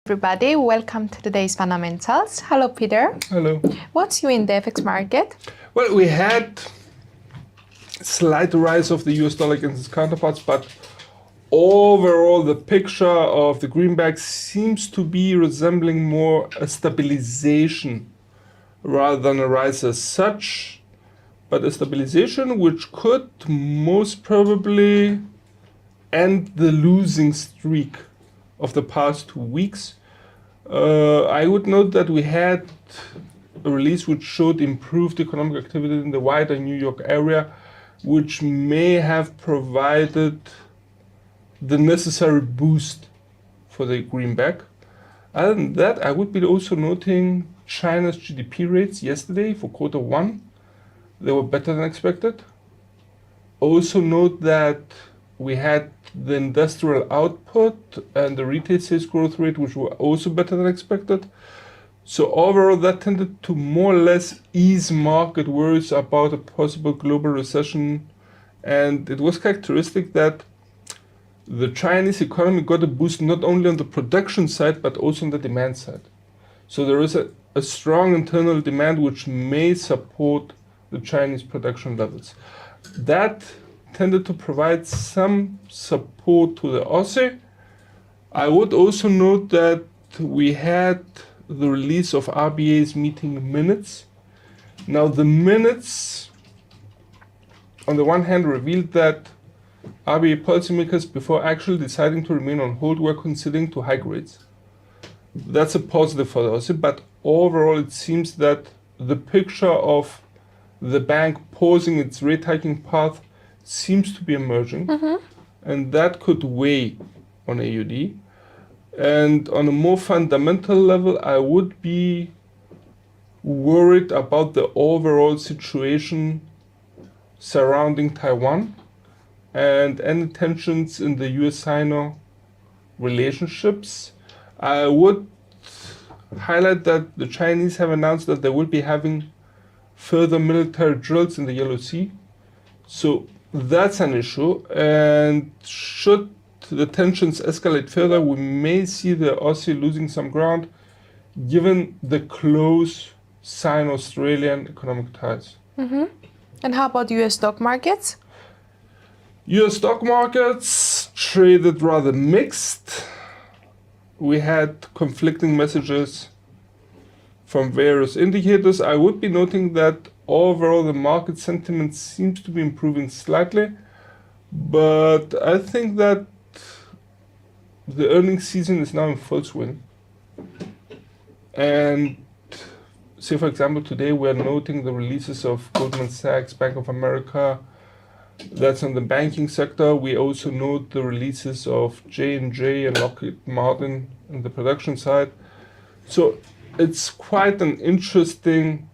everybody. Welcome to today's fundamentals. Hello, Peter. Hello. What's new in the FX market? Well, we had slight rise of the US dollar against its counterparts, but overall the picture of the greenback seems to be resembling more a stabilization rather than a rise as such, but a stabilization which could most probably end the losing streak of the past 2 weeks. I would note that we had a release which showed improved economic activity in the wider New York area, which may have provided the necessary boost for the greenback. Other than that, I would be also noting China's GDP rates yesterday for Q1. They were better than expected. Also note that we had the industrial output and the retail sales growth rate, which were also better than expected. So overall, that tended to more or less ease market worries about a possible global recession. And it was characteristic that the Chinese economy got a boost not only on the production side, but also on the demand side. So there is a strong internal demand which may support the Chinese production levels. That tended to provide some support to the Aussie. I would also note that we had the release of RBA's meeting minutes. Now the minutes, on the one hand, revealed that RBA policymakers, before actually deciding to remain on hold, were considering to hike rates. That's a positive for the Aussie, but overall it seems that the picture of the bank pausing its rate hiking path seems to be emerging, and that could weigh on AUD. And on a more fundamental level, I would be worried about the overall situation surrounding Taiwan and any tensions in the US-Sino relationships. I would highlight that the Chinese have announced that they will be having further military drills in the Yellow Sea. So that's an issue, and should the tensions escalate further, we may see the Aussie losing some ground given the close Sino-Australian economic ties. And how about US stock markets? US stock markets traded rather mixed. We had conflicting messages from various indicators. I would be noting that overall the market sentiment seems to be improving slightly, but I think that the earnings season is now in full swing. And say, for example, today we're noting the releases of Goldman Sachs, Bank of America. That's on the banking sector. We also note the releases of J&J and Lockheed Martin on the production side. So it's quite an interesting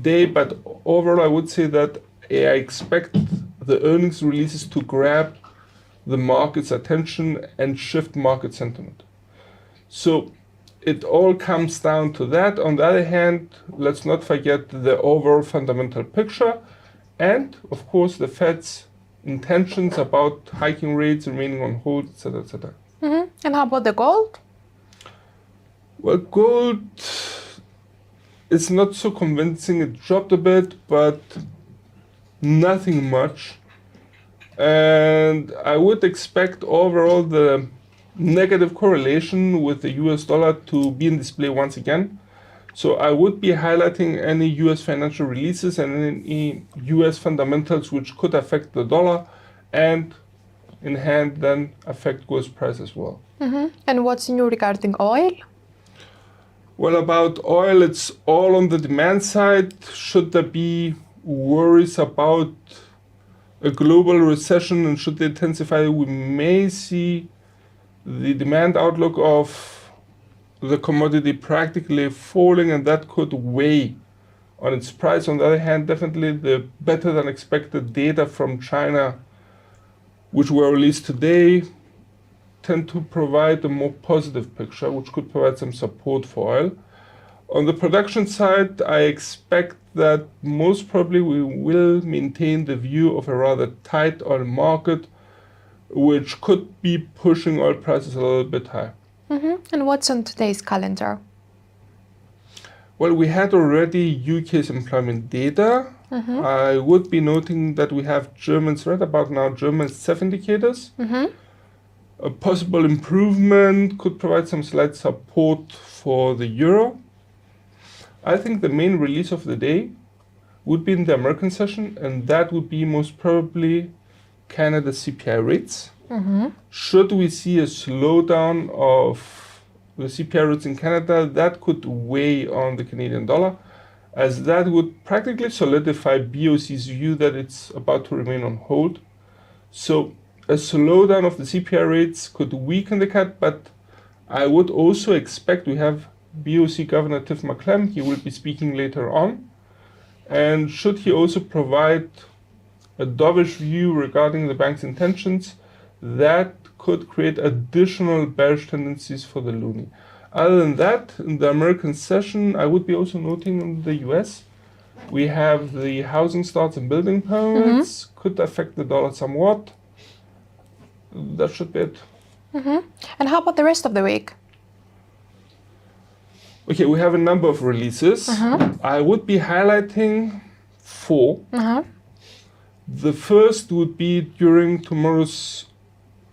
day, but overall I would say that I expect the earnings releases to grab the market's attention and shift market sentiment. So it all comes down to that. On the other hand, let's not forget the overall fundamental picture and, of course, the Fed's intentions about hiking rates, remaining on hold, etc., etc. And how about the gold? Well, gold is not so convincing. It dropped a bit, but nothing much. And I would expect overall the negative correlation with the US dollar to be in display once again. So I would be highlighting any US financial releases and any US fundamentals which could affect the dollar and in hand then affect gold price as well. And what's new regarding oil? Well, about oil, it's all on the demand side. Should there be worries about a global recession and should they intensify, we may see the demand outlook of the commodity practically falling, and that could weigh on its price. On the other hand, definitely the better than expected data from China, which were released today, tend to provide a more positive picture, which could provide some support for oil. On the production side, I expect that most probably we will maintain the view of a rather tight oil market, which could be pushing oil prices a little bit high. And what's on today's calendar? Well, we had already UK's employment data. I would be noting that we have Germans right about now, German 7 indicators. A possible improvement could provide some slight support for the euro. I think the main release of the day would be in the American session, and that would be most probably Canada's CPI rates. Should we see a slowdown of the CPI rates in Canada, that could weigh on the Canadian dollar, as that would practically solidify BOC's view that it's about to remain on hold. So a slowdown of the CPI rates could weaken the CAD, but I would also expect, we have BOC Governor Tiff McClem, he will be speaking later on, and should he also provide a dovish view regarding the bank's intentions, that could create additional bearish tendencies for the loonie. Other than that, in the American session, I would be also noting in the US, we have the housing starts and building permits, could affect the dollar somewhat. That should be it. And how about the rest of the week? Okay, we have a number of releases. I would be highlighting 4. The first would be during tomorrow's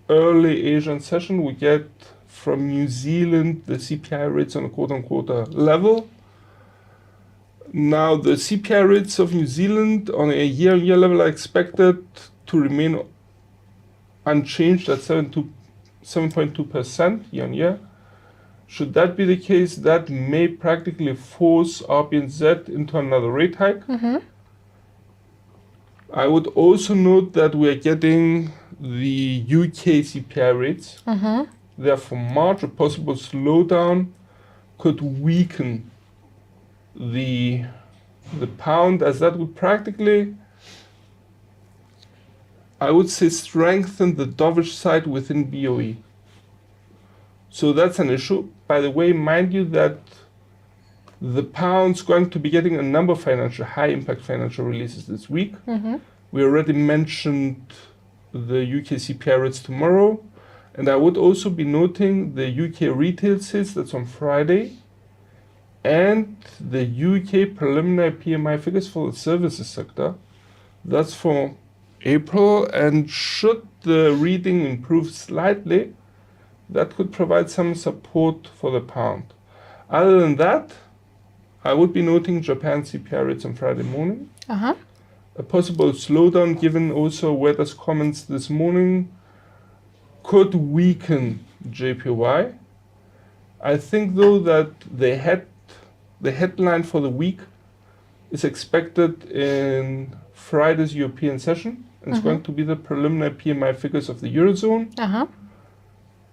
early Asian session. We get from New Zealand the CPI rates on a quote-unquote level. Now, the CPI rates of New Zealand on a year-on-year level are expected to remain unchanged at 7.2% year-on-year. Should that be the case, that may practically force RBNZ into another rate hike. I would also note that we are getting the UK CPI rates. Therefore, March, a possible slowdown could weaken the pound, as that would practically, I would say, strengthen the dovish side within BOE. So that's an issue. By the way, mind you that the pound's going to be getting a number of high-impact financial releases this week. We already mentioned the UK CPI rates tomorrow. And I would also be noting the UK retail sales, that's on Friday, and the UK preliminary PMI figures for the services sector. That's for April, and should the reading improve slightly, that could provide some support for the pound. Other than that, I would be noting Japan CPI rates on Friday morning. A possible slowdown, given also weather's comments this morning, could weaken JPY. I think, though, that the headline for the week is expected in Friday's European session. And it's going to be the preliminary PMI figures of the Eurozone.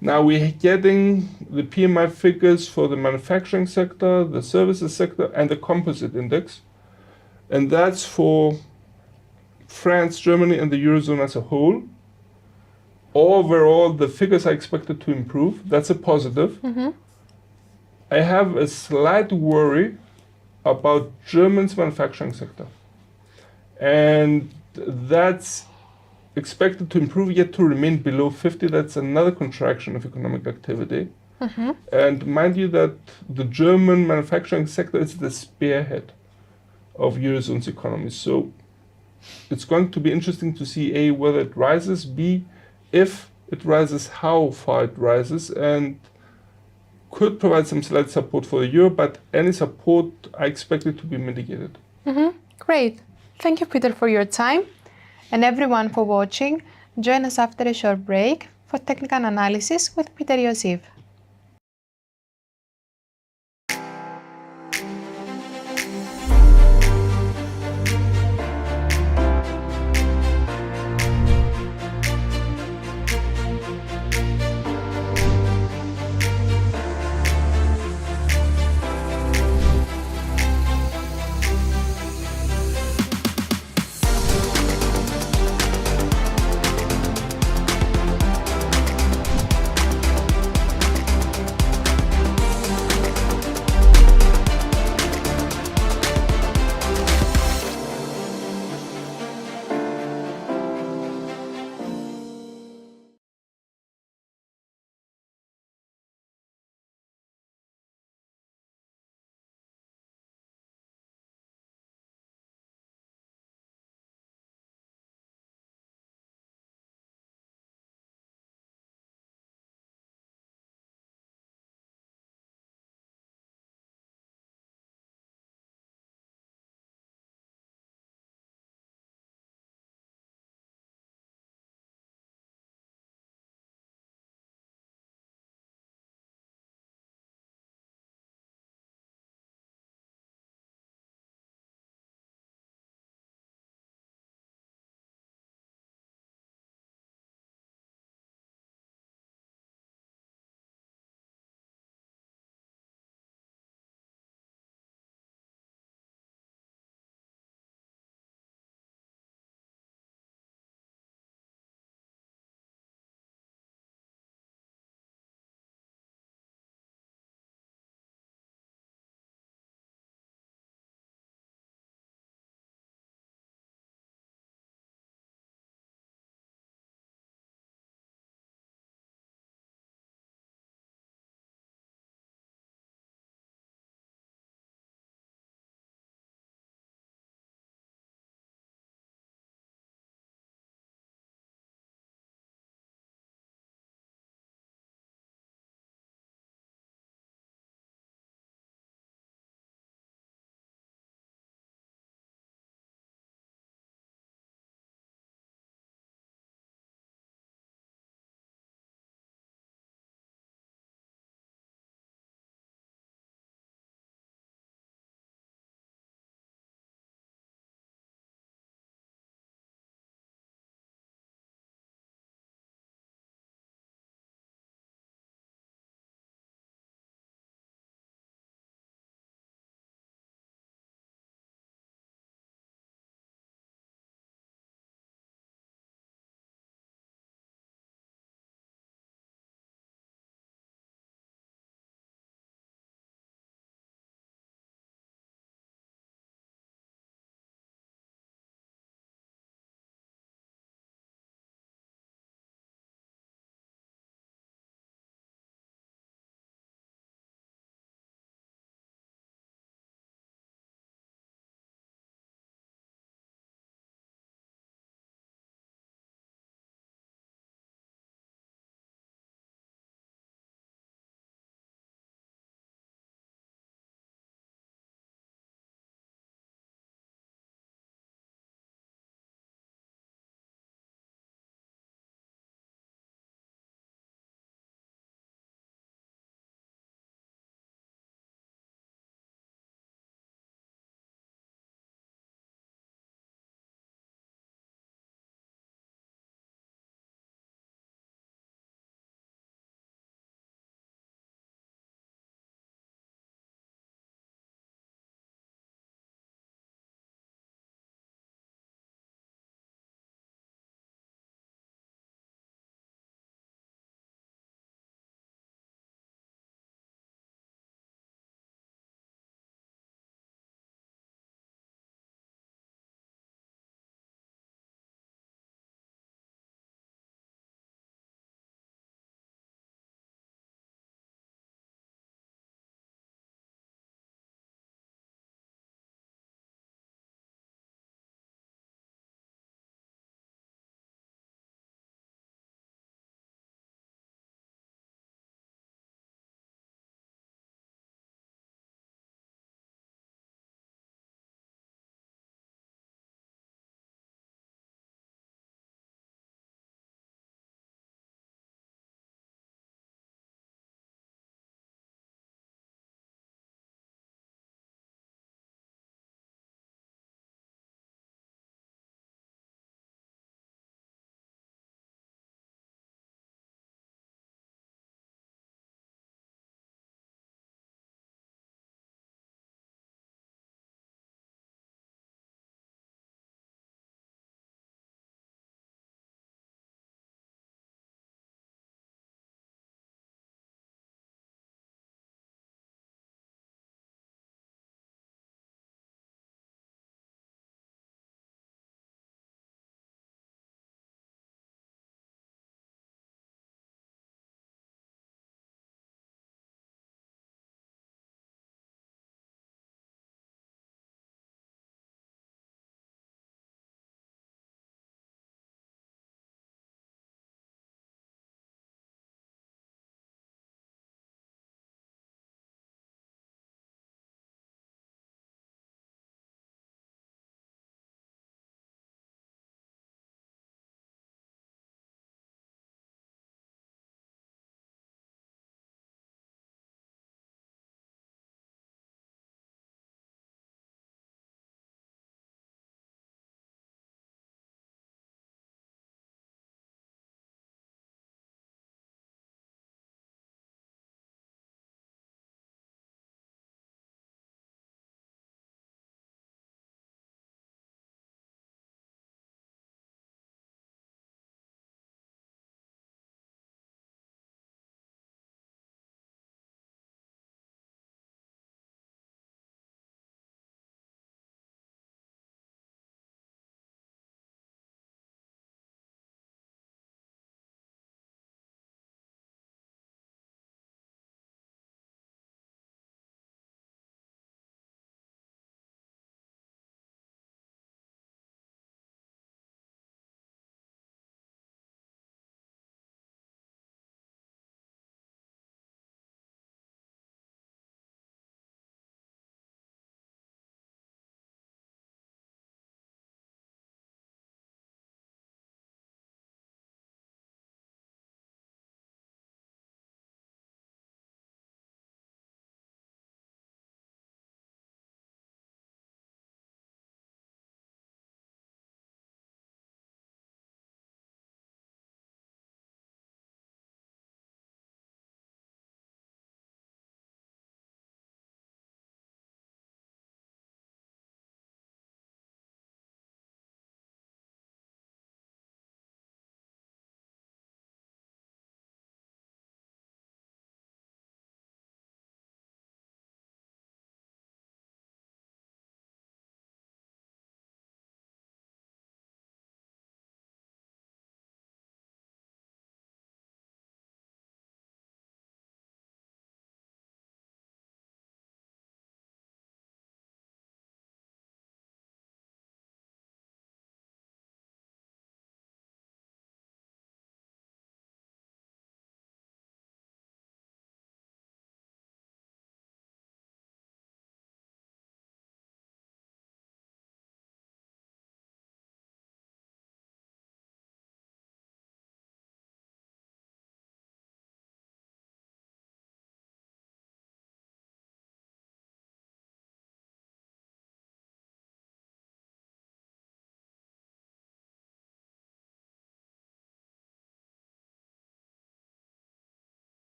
Now we're getting the PMI figures for the manufacturing sector, the services sector, and the composite index. And that's for France, Germany, and the Eurozone as a whole. Overall, the figures are expected to improve. That's a positive. I have a slight worry about Germany's manufacturing sector. And that's expected to improve, yet to remain below 50. That's another contraction of economic activity. And mind you that the German manufacturing sector is the spearhead of Eurozone's economy. So it's going to be interesting to see, A, whether it rises, B, if it rises, how far it rises, and could provide some slight support for the euro, but any support I expect it to be mitigated. Great. Thank you, Peter, for your time, and everyone for watching. Join us after a short break for technical analysis with Peter Iosif.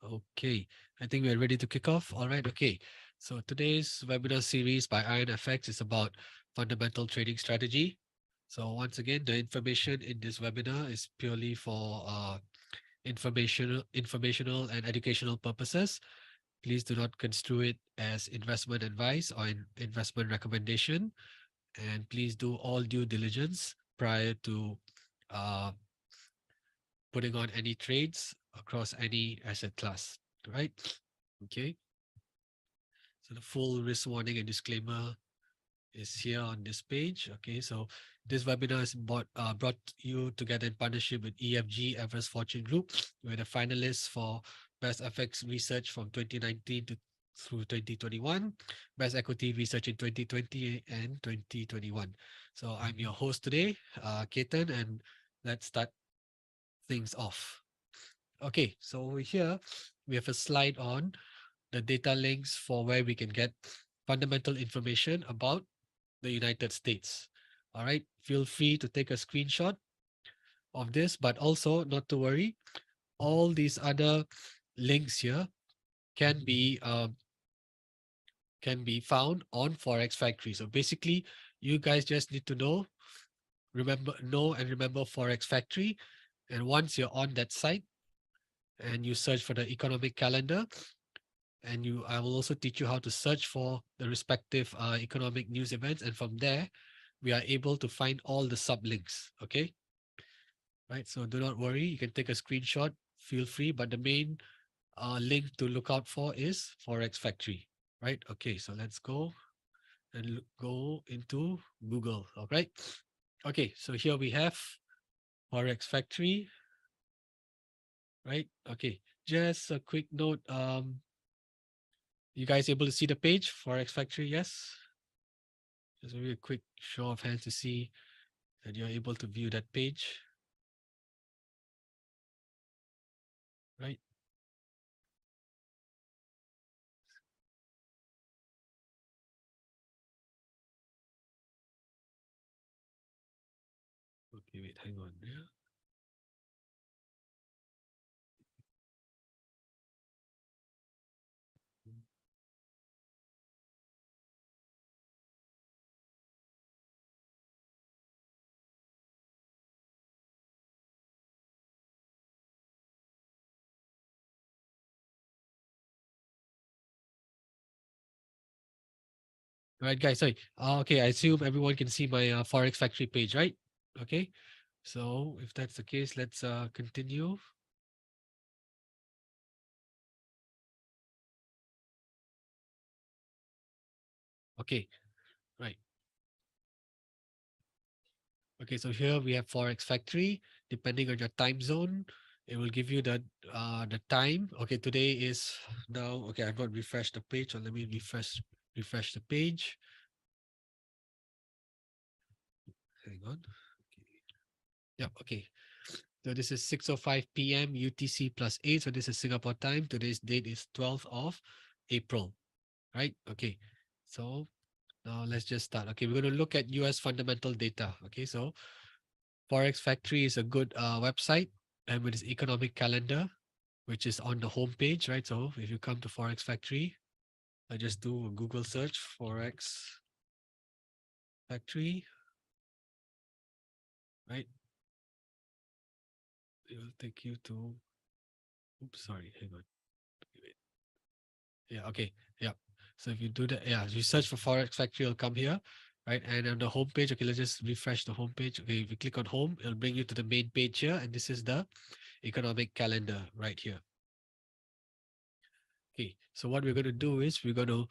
right. Okay. I think we're ready to kick off. All right. Okay. So today's webinar series by IronFX is about fundamental trading strategy. So once again, the information in this webinar is purely for informational and educational purposes. Please do not construe it as investment advice or investment recommendation. And please do all due diligence prior to uh, putting on any trades across any asset class, right? Okay. So the full risk warning and disclaimer is here on this page. Okay, so this webinar is brought you together in partnership with EFG Everest Fortune Group. We're the finalists for Best FX Research from 2019 through 2021, Best Equity Research in 2020 and 2021. So I'm your host today, Ketan, and let's start things off. Okay, so over here we have a slide on the data links for where we can get fundamental information about the United States. All right, feel free to take a screenshot of this, but also not to worry. All these other links here can be um, can be found on Forex Factory. So basically, you guys just need to know and remember Forex Factory. And once you're on that site and you search for the economic calendar, and I will also teach you how to search for the respective economic news events, and from there we are able to find all the sublinks. Okay, right? So do not worry. You can take a screenshot. Feel free, but the main link to look out for is Forex Factory. Right? Okay, so let's go and go into Google. All right. Okay, so here we have Forex Factory. Right? Okay. Just a quick note. You guys able to see the page Forex Factory? Yes. Just maybe a quick show of hands to see that you're able to view that page. Right? Okay, wait, hang on. Yeah. All right, guys. Sorry. Okay, I assume everyone can see my Forex Factory page, right? Okay. So if that's the case, let's continue. Okay, right. Okay, so here we have Forex Factory. Depending on your time zone, it will give you the time. Okay, today is now. Okay, I've not refreshed the page, so let me refresh the page. Hang on. Okay. Yeah. Okay. So this is 6:05 p.m. UTC +8. So this is Singapore time. Today's date is 12th of April. Right? Okay. So now let's just start. Okay, we're going to look at US fundamental data. Okay, so Forex Factory is a good website, and with its economic calendar, which is on the home page, right? So if you come to Forex Factory, I just do a Google search, Forex Factory, right? It will take you to, oops, sorry, hang on. Wait. Yeah, okay, yeah. So if you do that, yeah, you search for Forex Factory, it'll come here, right? And on the home page, okay, let's just refresh the home page. Okay, if you click on home, it'll bring you to the main page here, and this is the economic calendar right here. Okay, so what we're going to do is we're going to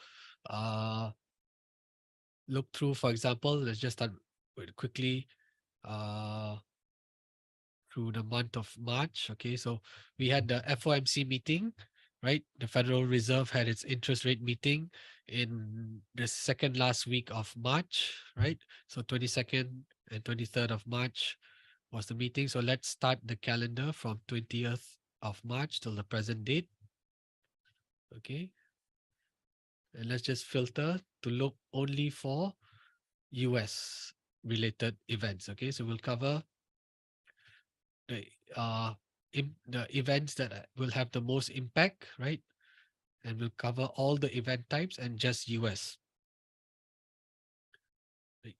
look through, for example, let's just start with quickly uh, through the month of March. Okay, so we had the FOMC meeting, right? The Federal Reserve had its interest rate meeting in the second last week of March, right? So 22nd and 23rd of March was the meeting. So let's start the calendar from 20th of March till the present date. Okay. And let's just filter to look only for US related events. Okay. So we'll cover the the events that will have the most impact, right? And we'll cover all the event types and just US. Right.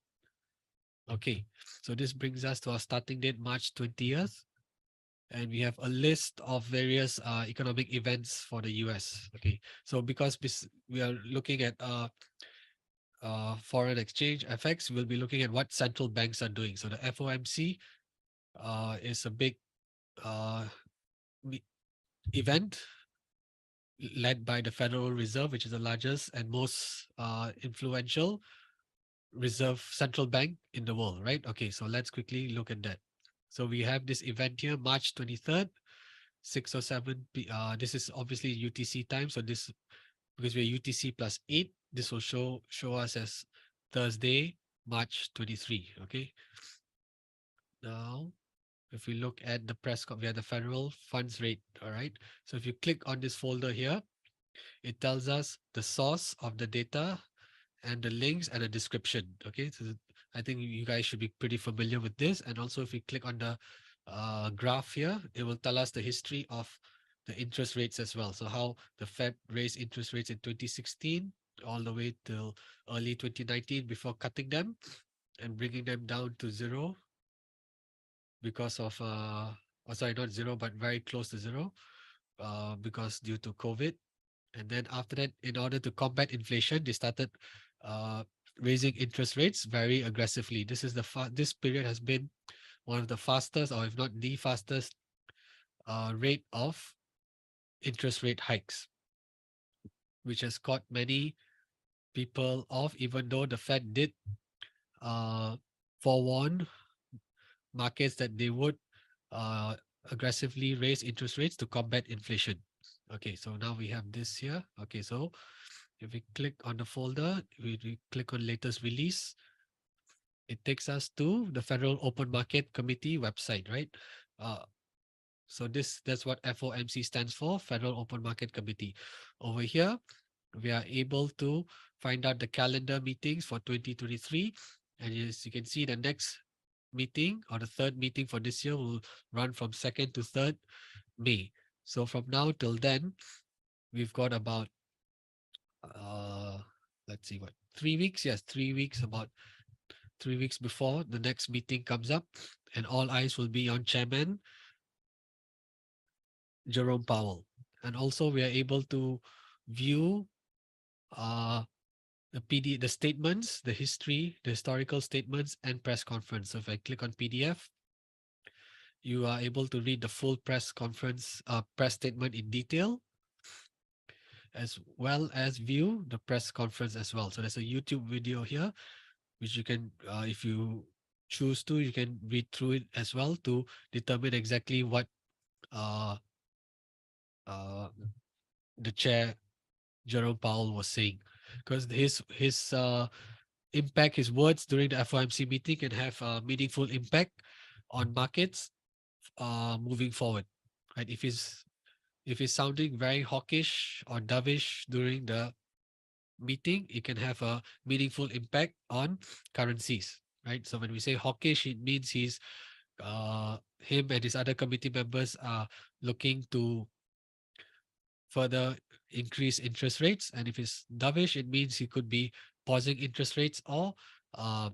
Okay, so this brings us to our starting date, March 20th. And we have a list of various economic events for the US. Okay, so because we are looking at foreign exchange FX, we'll be looking at what central banks are doing. So the FOMC is a big uh, event led by the Federal Reserve, which is the largest and most influential reserve central bank in the world, right? Okay, so let's quickly look at that. So we have this event here, March 23rd, 6 or 7 this is obviously UTC time. So this, because we're UTC plus 8, this will show us as Thursday, March 23. Okay. Now, if we look at the we have the federal funds rate. All right. So if you click on this folder here, it tells us the source of the data and the links and a description. Okay, so I think you guys should be pretty familiar with this. And also, if we click on the graph here, it will tell us the history of the interest rates as well. So how the Fed raised interest rates in 2016 all the way till early 2019 before cutting them and bringing them down to zero because of oh, sorry, not zero, but very close to zero because due to COVID. And then after that, in order to combat inflation, they started uh, raising interest rates very aggressively. This is this period has been one of the fastest, or if not the fastest, rate of interest rate hikes, which has caught many people off. Even though the Fed did uh, forewarn markets that they would uh, aggressively raise interest rates to combat inflation. Okay, so now we have this here. Okay, so if we click on the folder, we click on latest release, it takes us to the Federal Open Market Committee website, right? Uh, so that's what FOMC stands for, Federal Open Market Committee. Over here, we are able to find out the calendar meetings for 2023. And as you can see, the next meeting or the third meeting for this year will run from 2nd to 3rd May. So from now till then, we've got about uh let's see, what, 3 weeks. Yes, 3 weeks, about 3 weeks before the next meeting comes up, and all eyes will be on Chairman Jerome Powell. And also we are able to view uh the statements, the history, the historical statements and press conference. So if I click on PDF, you are able to read the full press statement in detail, as well as view the press conference as well. So there's a YouTube video here, which you can, if you choose to, you can read through it as well to determine exactly what uh, uh, the chair Jerome Powell was saying, because his impact, his words during the FOMC meeting can have a meaningful impact on markets moving forward. Right? If he's sounding very hawkish or dovish during the meeting, it can have a meaningful impact on currencies. Right. So when we say hawkish, it means him and his other committee members are looking to further increase interest rates. And if it's dovish, it means he could be pausing interest rates or um,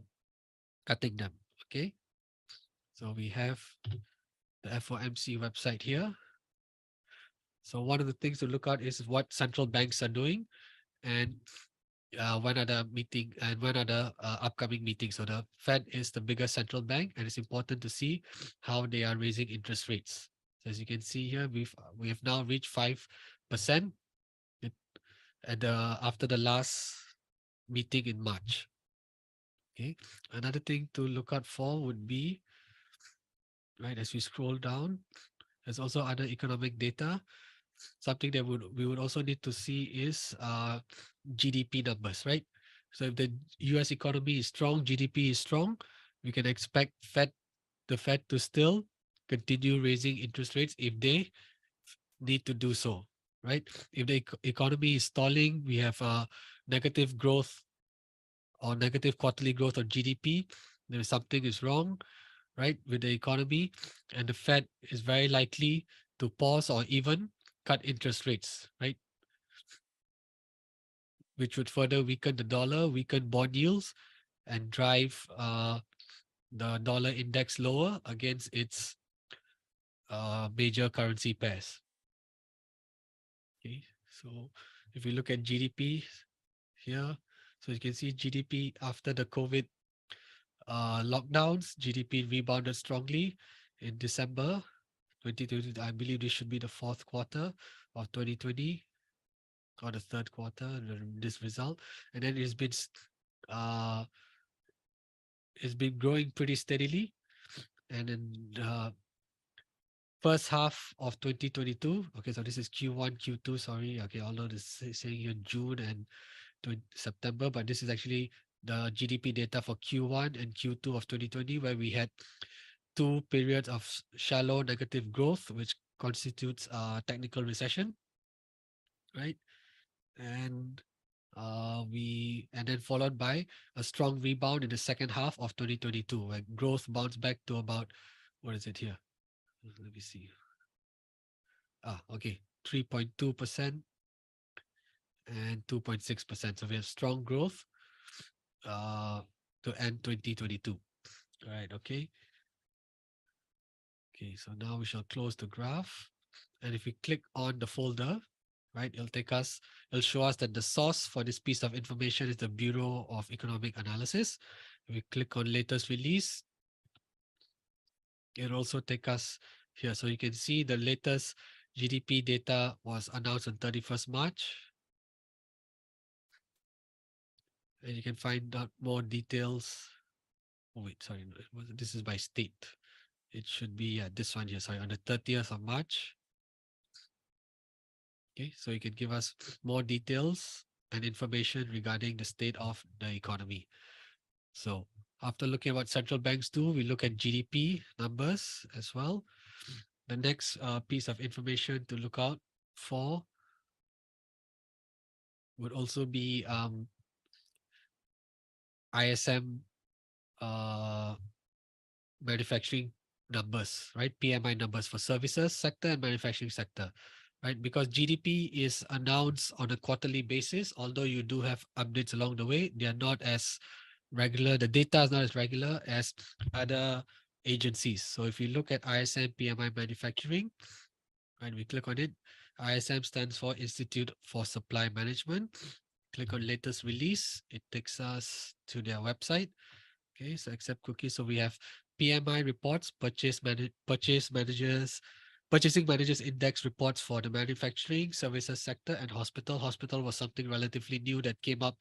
cutting them. Okay. So we have the FOMC website here. So one of the things to look at is what central banks are doing, and when are the meeting and when are the upcoming meetings. So the Fed is the biggest central bank, and it's important to see how they are raising interest rates. So as you can see here, we have now reached 5% at the after the last meeting in March. Okay. Another thing to look out for would be, right, as we scroll down, there's also other economic data. Something that we would also need to see is GDP numbers, right? So if the US economy is strong, GDP is strong, we can expect the Fed to still continue raising interest rates if they need to do so, right? If the economy is stalling, we have negative growth or negative quarterly growth of GDP, then something is wrong. right, with the economy, and the Fed is very likely to pause or even cut interest rates, right, which would further weaken the dollar, weaken bond yields, and drive the dollar index lower against its major currency pairs. Okay, so if we look at GDP here, so you can see GDP after the COVID lockdowns, GDP rebounded strongly in December 2020. I believe this should be the fourth quarter of 2020 or the third quarter, this result. And then uh, it's been growing pretty steadily. And in first half of 2022, okay, so this is Q1, Q2, sorry. Okay, although this is saying here June and September, but this is actually the GDP data for Q1 and Q2 of 2020, where we had two periods of shallow negative growth, which constitutes a technical recession, right? And and then followed by a strong rebound in the second half of 2022, where growth bounced back to about, what is it here? Let me see. Okay, 3.2% and 2.6%. So we have strong growth uh, to end 2022. All right, okay. Okay, so now we shall close the graph. And if we click on the folder, right, it'll show us that the source for this piece of information is the Bureau of Economic Analysis. If we click on latest release, it'll also take us here. So you can see the latest GDP data was announced on 31st March. And you can find out more details. Oh, wait, sorry, this is by state. It should be this one here, sorry, on the 30th of March. Okay, so you can give us more details and information regarding the state of the economy. So after looking at what central banks do, we look at GDP numbers as well. The next piece of information to look out for would also be ISM manufacturing numbers, right? PMI numbers for services sector and manufacturing sector, right? Because GDP is announced on a quarterly basis, although you do have updates along the way, they are not as regular. The data is not as regular as other agencies. So if you look at ISM PMI manufacturing, right, we click on it. ISM stands for Institute for Supply Management. Click on latest release. It takes us to their website. Okay, so accept cookies. So we have PMI reports, purchasing managers index reports for the manufacturing services sector and hospital. Hospital was something relatively new that came up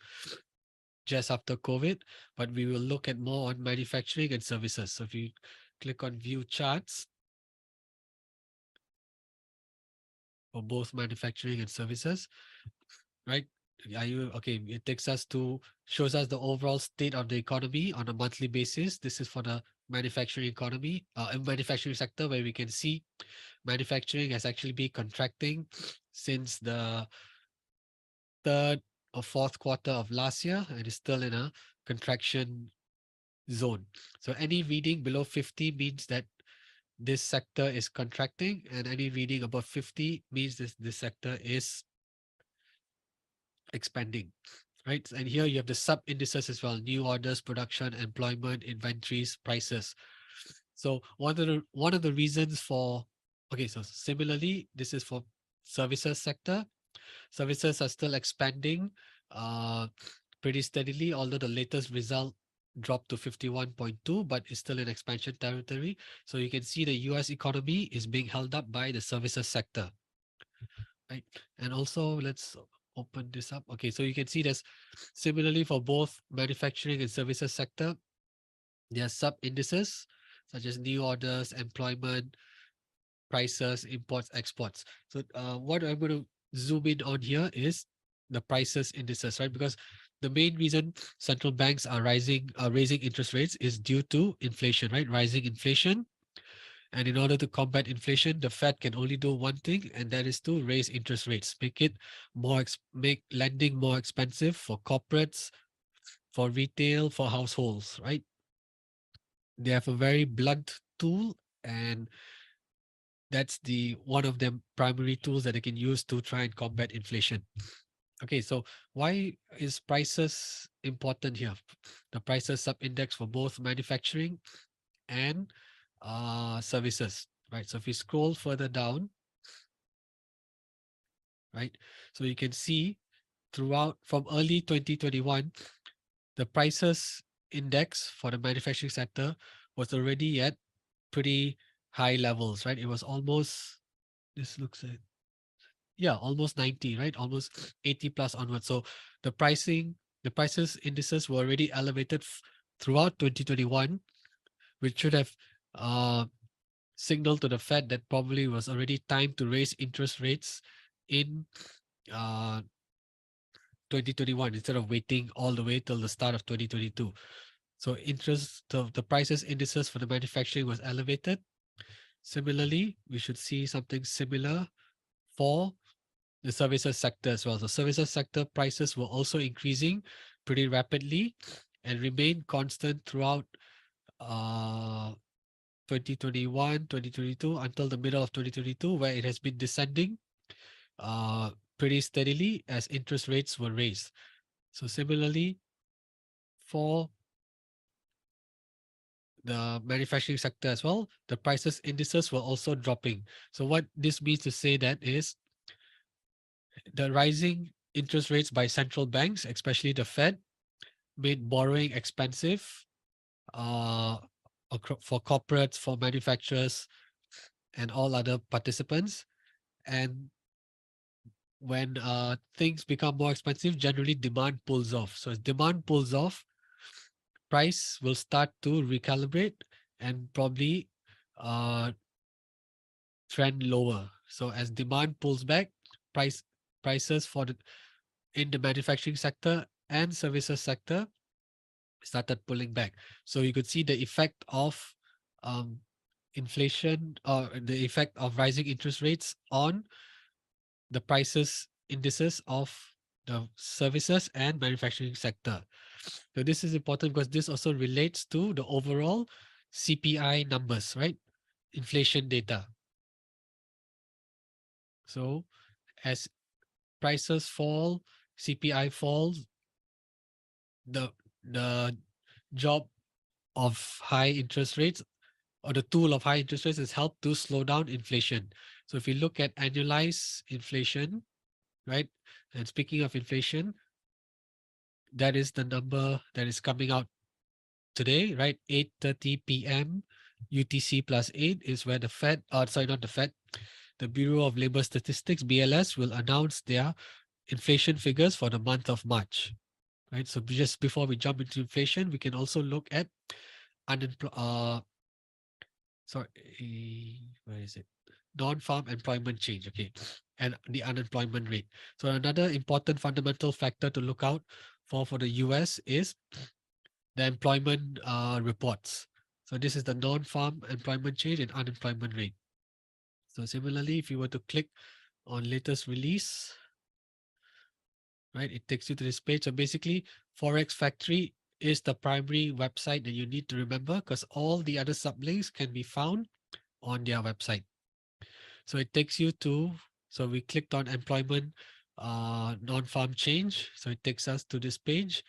just after COVID, but we will look at more on manufacturing and services. So if you click on view charts for both manufacturing and services, right? Are you okay? It takes us to shows us the overall state of the economy on a monthly basis. This is for the manufacturing economy, manufacturing sector, where we can see manufacturing has actually been contracting since the third or fourth quarter of last year and is still in a contraction zone. So any reading below 50 means that this sector is contracting, and any reading above 50 means this sector is expanding, right? And here you have the sub indices as well: new orders, production, employment, inventories, prices. So one of the reasons for, okay, so similarly, this is for services sector. Services are still expanding pretty steadily, although the latest result dropped to 51.2, but it's still in expansion territory. So you can see the US economy is being held up by the services sector, right? And also let's open this up. Okay, so you can see there's similarly for both manufacturing and services sector, there are sub indices such as new orders, employment, prices, imports, exports. So what I'm going to zoom in on here is the prices indices, right? Because the main reason central banks are raising interest rates is due to inflation, right? Rising inflation. And in order to combat inflation, the Fed can only do one thing, and that is to raise interest rates, make lending more expensive for corporates, for retail, for households, right? they have a very blunt tool, and that's the one of them primary tools that they can use to try and combat inflation. Okay, so why is prices important here? The prices sub-index for both manufacturing and services, right? So if we scroll further down, right, so you can see throughout from early 2021, the prices index for the manufacturing sector was already at pretty high levels, right? It was almost, this looks at, yeah, almost 90, right? Almost 80 plus onwards. So the the prices indices were already elevated throughout 2021, which should have uh, signaled to the Fed that probably was already time to raise interest rates in uh, 2021 instead of waiting all the way till the start of 2022. So the prices indices for the manufacturing was elevated. Similarly, we should see something similar for the services sector as well. The services sector prices were also increasing pretty rapidly and remained constant throughout uh, 2021, 2022 until the middle of 2022, where it has been descending uh, pretty steadily as interest rates were raised. So similarly, for the manufacturing sector as well, the prices indices were also dropping. So what this means to say that is the rising interest rates by central banks, especially the Fed, made borrowing expensive uh, for corporates, for manufacturers, and all other participants. And when things become more expensive, generally demand pulls off. So as demand pulls off, price will start to recalibrate and probably uh, trend lower. So as demand pulls back, price prices for the in the manufacturing sector and services sector started pulling back. So you could see the effect of um, inflation or the effect of rising interest rates on the prices indices of the services and manufacturing sector. So this is important because this also relates to the overall CPI numbers, right? Inflation data. So as prices fall, CPI falls, the the job of high interest rates or the tool of high interest rates has helped to slow down inflation. So if you look at annualized inflation, right? And speaking of inflation, that is the number that is coming out today, right? 8:30 p.m. UTC plus 8 is where the Fed, sorry, not the Fed, the Bureau of Labor Statistics, BLS, will announce their inflation figures for the month of March, right? So just before we jump into inflation, we can also look at sorry, where is it? Non-farm employment change, okay, and the unemployment rate. So another important fundamental factor to look out for the US is the employment reports. So this is the non-farm employment change and unemployment rate. So similarly, if you were to click on latest release, right, it takes you to this page. So basically, Forex Factory is the primary website that you need to remember because all the other sublinks can be found on their website. So it takes you to, so we clicked on employment non-farm change. So it takes us to this page.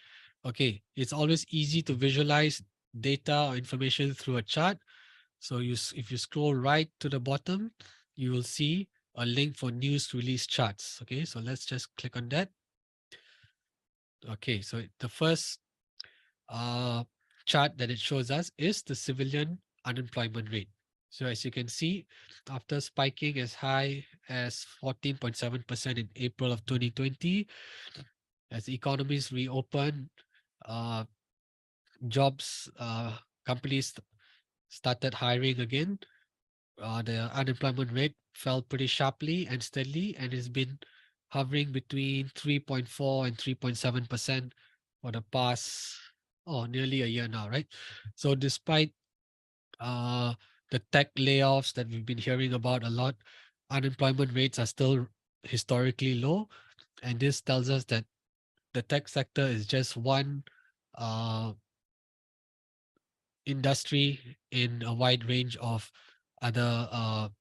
Okay, it's always easy to visualize data or information through a chart. So if you scroll right to the bottom, you will see a link for news release charts. Okay, so let's just click on that. Okay, so the first uh, chart that it shows us is the civilian unemployment rate. So as you can see, after spiking as high as 14.7% in April of 2020, as economies reopen, uh, jobs, companies started hiring again. The unemployment rate fell pretty sharply and steadily and has been hovering between 3.4 and 3.7% for the past, nearly a year now, right? So despite uh, the tech layoffs that we've been hearing about a lot, unemployment rates are still historically low. And this tells us that the tech sector is just one uh, industry in a wide range of other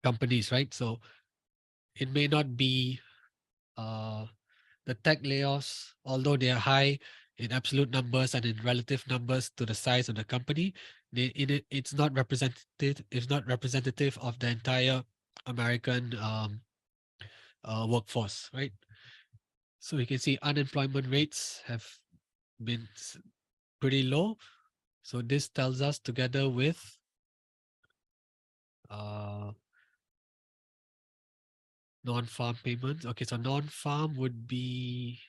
companies, right? So it may not be uh, the tech layoffs, although they are high in absolute numbers and in relative numbers to the size of the company, it's not representative. It's not representative of the entire American workforce, right? So you can see unemployment rates have been pretty low. So this tells us, together with uh, non-farm payments. Okay, so non-farm would be,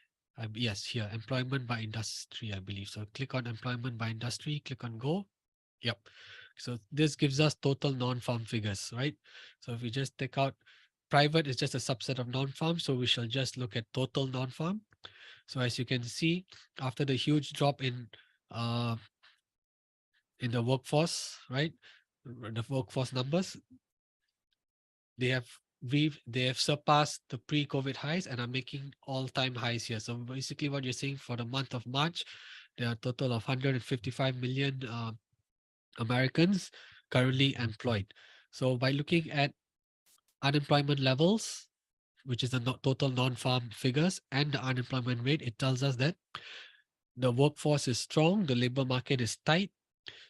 yes, here, employment by industry, I believe. So click on employment by industry, click on go. Yep. So this gives us total non-farm figures, right? So if we just take out private, is just a subset of non-farm. So we shall just look at total non-farm. So as you can see, after the huge drop uh, in the workforce, right? The workforce numbers, they have surpassed the pre-COVID highs and are making all-time highs here. So basically, what you're seeing for the month of March, there are a total of 155 million Americans currently employed. So by looking at unemployment levels, which is the total non-farm figures, and the unemployment rate, it tells us that the workforce is strong, the labor market is tight,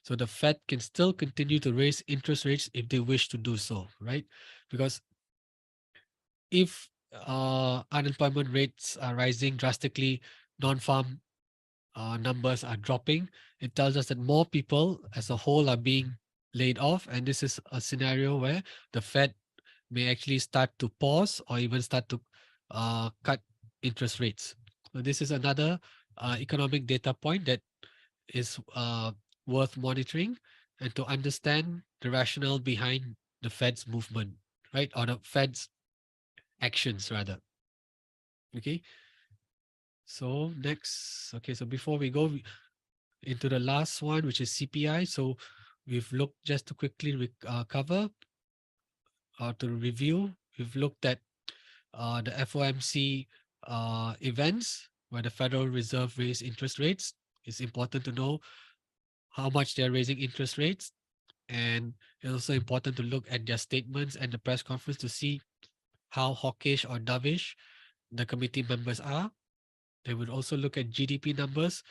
so the Fed can still continue to raise interest rates if they wish to do so, right? Because if unemployment rates are rising drastically, non-farm numbers are dropping, it tells us that more people as a whole are being laid off. And this is a scenario where the Fed may actually start to pause or even start to cut interest rates. So this is another economic data point that is worth monitoring and to understand the rationale behind the Fed's movement, right? Or the Fed's actions, rather. Okay. So next, okay. So before we go into the last one, which is CPI. So we've looked, just to quickly cover or to review, we've looked at the FOMC events where the Federal Reserve raised interest rates. It's important to know how much they're raising interest rates. And it's also important to look at their statements and the press conference to see how hawkish or dovish the committee members are. They would also look at GDP numbers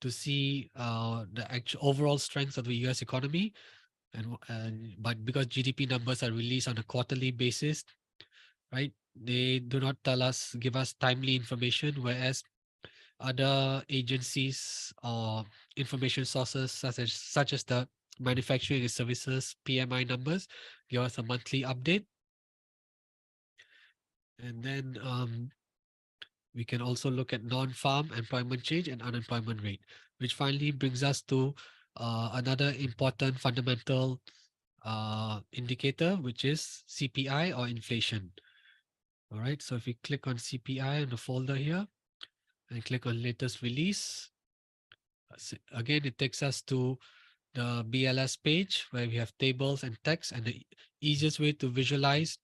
to see the actual overall strength of the US economy. And but because GDP numbers are released on a quarterly basis, right? They do not give us timely information, whereas other agencies or information sources such as the manufacturing and services PMI numbers give us a monthly update. And then we can also look at non-farm employment change and unemployment rate, which finally brings us to another important fundamental indicator, which is CPI or inflation. All right, so if we click on CPI in the folder here and click on latest release, again, it takes us to the BLS page where we have tables and text, and the easiest way to visualize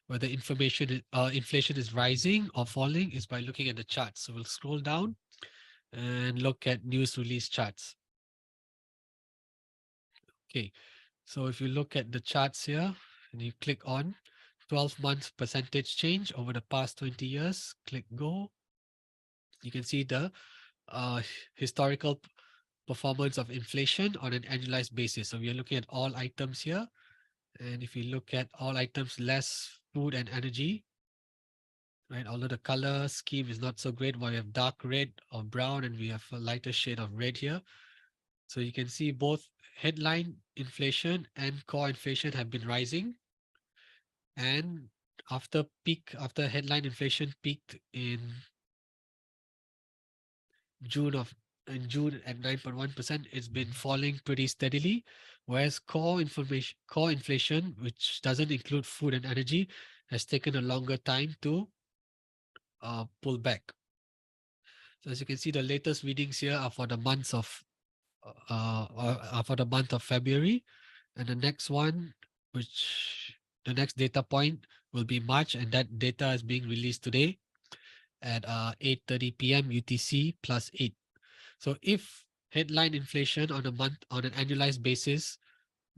whether inflation is rising or falling is by looking at the charts. So we'll scroll down and look at news release charts. Okay, so if you look at the charts here and you click on 12 months percentage change over the past 20 years, click go. You can see the uh, historical performance of inflation on an annualized basis. So we are looking at all items here. And if you look at all items less food and energy, right, although the color scheme is not so great, but we have dark red or brown and we have a lighter shade of red here. So you can see both headline inflation and core inflation have been rising. And after headline inflation peaked June of in June at 9.1%, it's been falling pretty steadily. Whereas core inflation, which doesn't include food and energy, has taken a longer time to pull back. So as you can see, the latest readings here are for the month of February, and the next data point will be March, and that data is being released today at 8:30 p.m. UTC +8. So if headline inflation on an annualized basis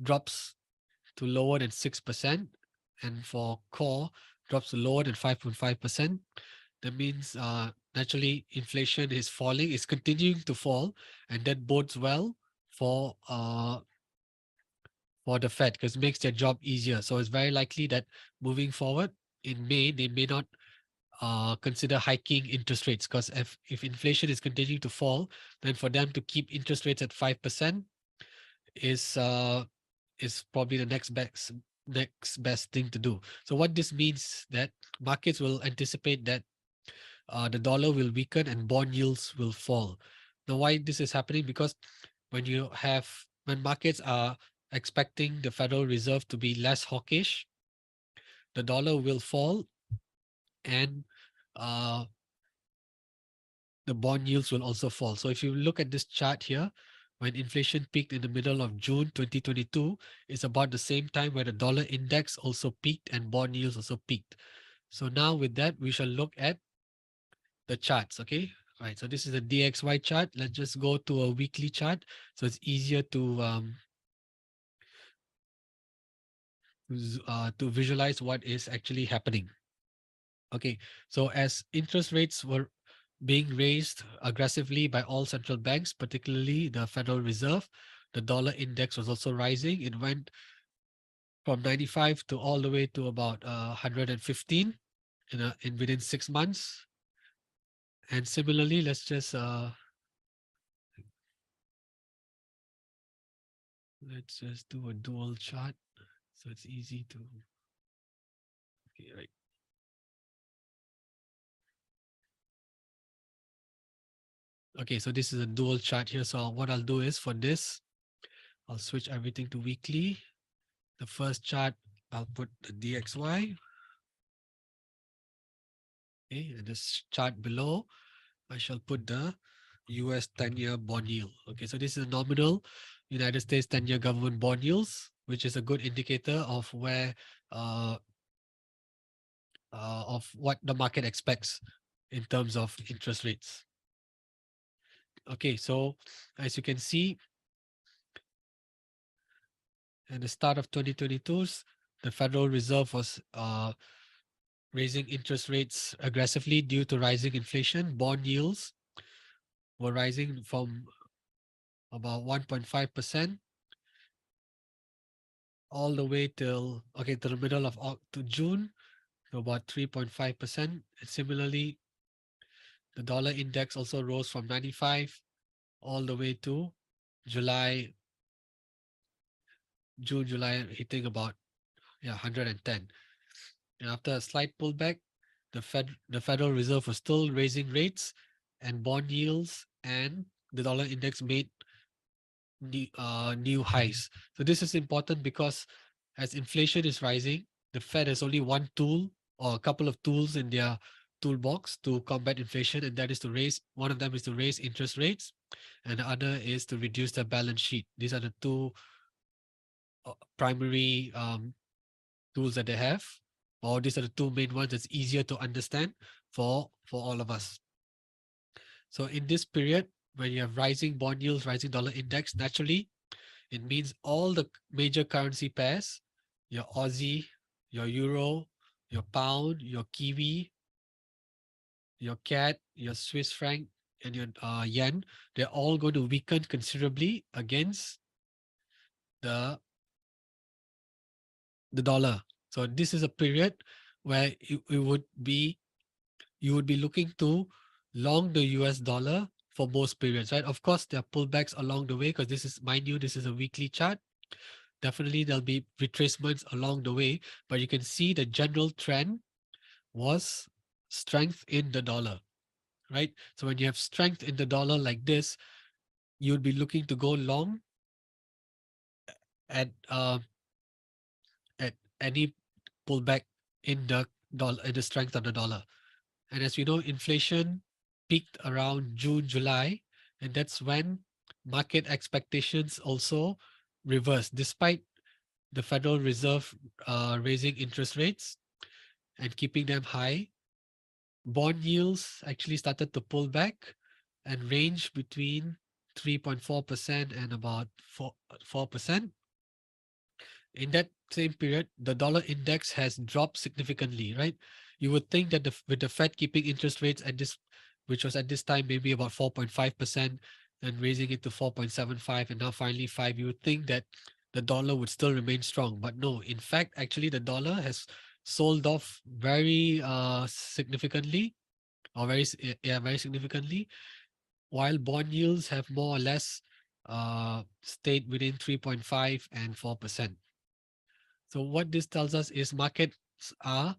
drops to lower than 6%, and for core drops to lower than 5.5%. That means naturally inflation is falling, is continuing to fall, and that bodes well for the Fed because it makes their job easier. So it's very likely that moving forward in May, they may not consider hiking interest rates, because if inflation is continuing to fall, then for them to keep interest rates at 5% is probably the next best thing to do. So what this means that markets will anticipate that the dollar will weaken and bond yields will fall. Now, why this is happening? Because when markets are expecting the Federal Reserve to be less hawkish, the dollar will fall, and uh, the bond yields will also fall. So if you look at this chart here, when inflation peaked in the middle of June 2022, it's about the same time where the dollar index also peaked and bond yields also peaked. So now with that, we shall look at the charts. Okay. All right. So this is a DXY chart. Let's just go to a weekly chart so it's easier to visualize what is actually happening. Okay. So as interest rates were being raised aggressively by all central banks, particularly the Federal Reserve, the dollar index was also rising. It went from 95 to all the way to about 115 in within 6 months. And similarly, let's just do a dual chart so it's easy to. Okay, right. Okay, so this is a dual chart here. So what I'll do is for this, I'll switch everything to weekly. The first chart, I'll put the DXY. Okay, and this chart below, I shall put the US 10-year bond yield. Okay, so this is a nominal United States 10-year government bond yields, which is a good indicator of where of what the market expects in terms of interest rates. Okay, so as you can see, at the start of 2022, the Federal Reserve was raising interest rates aggressively due to rising inflation. Bond yields were rising from about 1.5% all the way till to the middle of to June to about 3.5%. And similarly, the dollar index also rose from 95 all the way to July, July, hitting about 110. And after a slight pullback, the Federal Reserve was still raising rates, and bond yields and the dollar index made new highs. So this is important because as inflation is rising, the Fed has only one tool or a couple of tools in their toolbox to combat inflation, and that is to raise. One of them is to raise interest rates, and the other is to reduce their balance sheet. These are the two primary tools that they have, or these are the two main ones that's easier to understand for all of us. So in this period, when you have rising bond yields, rising dollar index, naturally, it means all the major currency pairs, your Aussie, your Euro, your Pound, your Kiwi, your CAD, your Swiss franc, and your yen, they're all going to weaken considerably against the dollar. So this is a period where it would be you would be looking to long the US dollar for most periods, right? Of course, there are pullbacks along the way because this is, mind you, this is a weekly chart. Definitely, there'll be retracements along the way, but you can see the general trend was strength in the dollar, right? So when you have strength in the dollar like this, you would be looking to go long at at any pullback in the dollar, in the strength of the dollar. And as we know, inflation peaked around June, July, and that's when market expectations also reversed. Despite the Federal Reserve raising interest rates and keeping them high, bond yields actually started to pull back and range between 3.4% and about 4%. In that same period, the dollar index has dropped significantly, right? You would think that with the Fed keeping interest rates at this, which was at this time maybe about 4.5%, and raising it to 4.75, and now finally 5, you would think that the dollar would still remain strong. But no, in fact, actually the dollar has sold off very significantly, or very significantly, while bond yields have more or less stayed within 3.5 and 4%. So what this tells us is markets are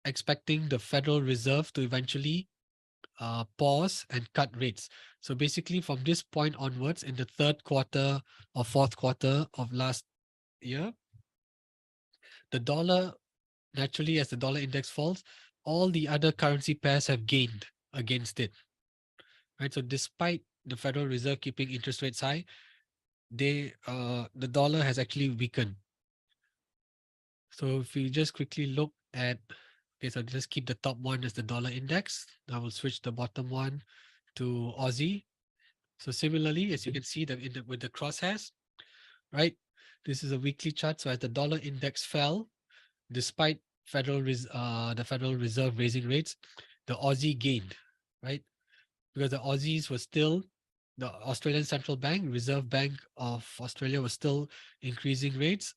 expecting the Federal Reserve to eventually pause and cut rates. So basically, from this point onwards, in the third quarter or fourth quarter of last year, the dollar, naturally, as the dollar index falls, all the other currency pairs have gained against it. Right. So despite the Federal Reserve keeping interest rates high, the dollar has actually weakened. So if we just quickly look at, okay, so just keep the top one as the dollar index. I will switch the bottom one to Aussie. So similarly, as you can see that with the crosshairs, right? This is a weekly chart. So as the dollar index fell, despite the Federal Reserve raising rates, the Aussie gained, right? Because the Aussies were still, the Australian Central Bank, Reserve Bank of Australia, was still increasing rates.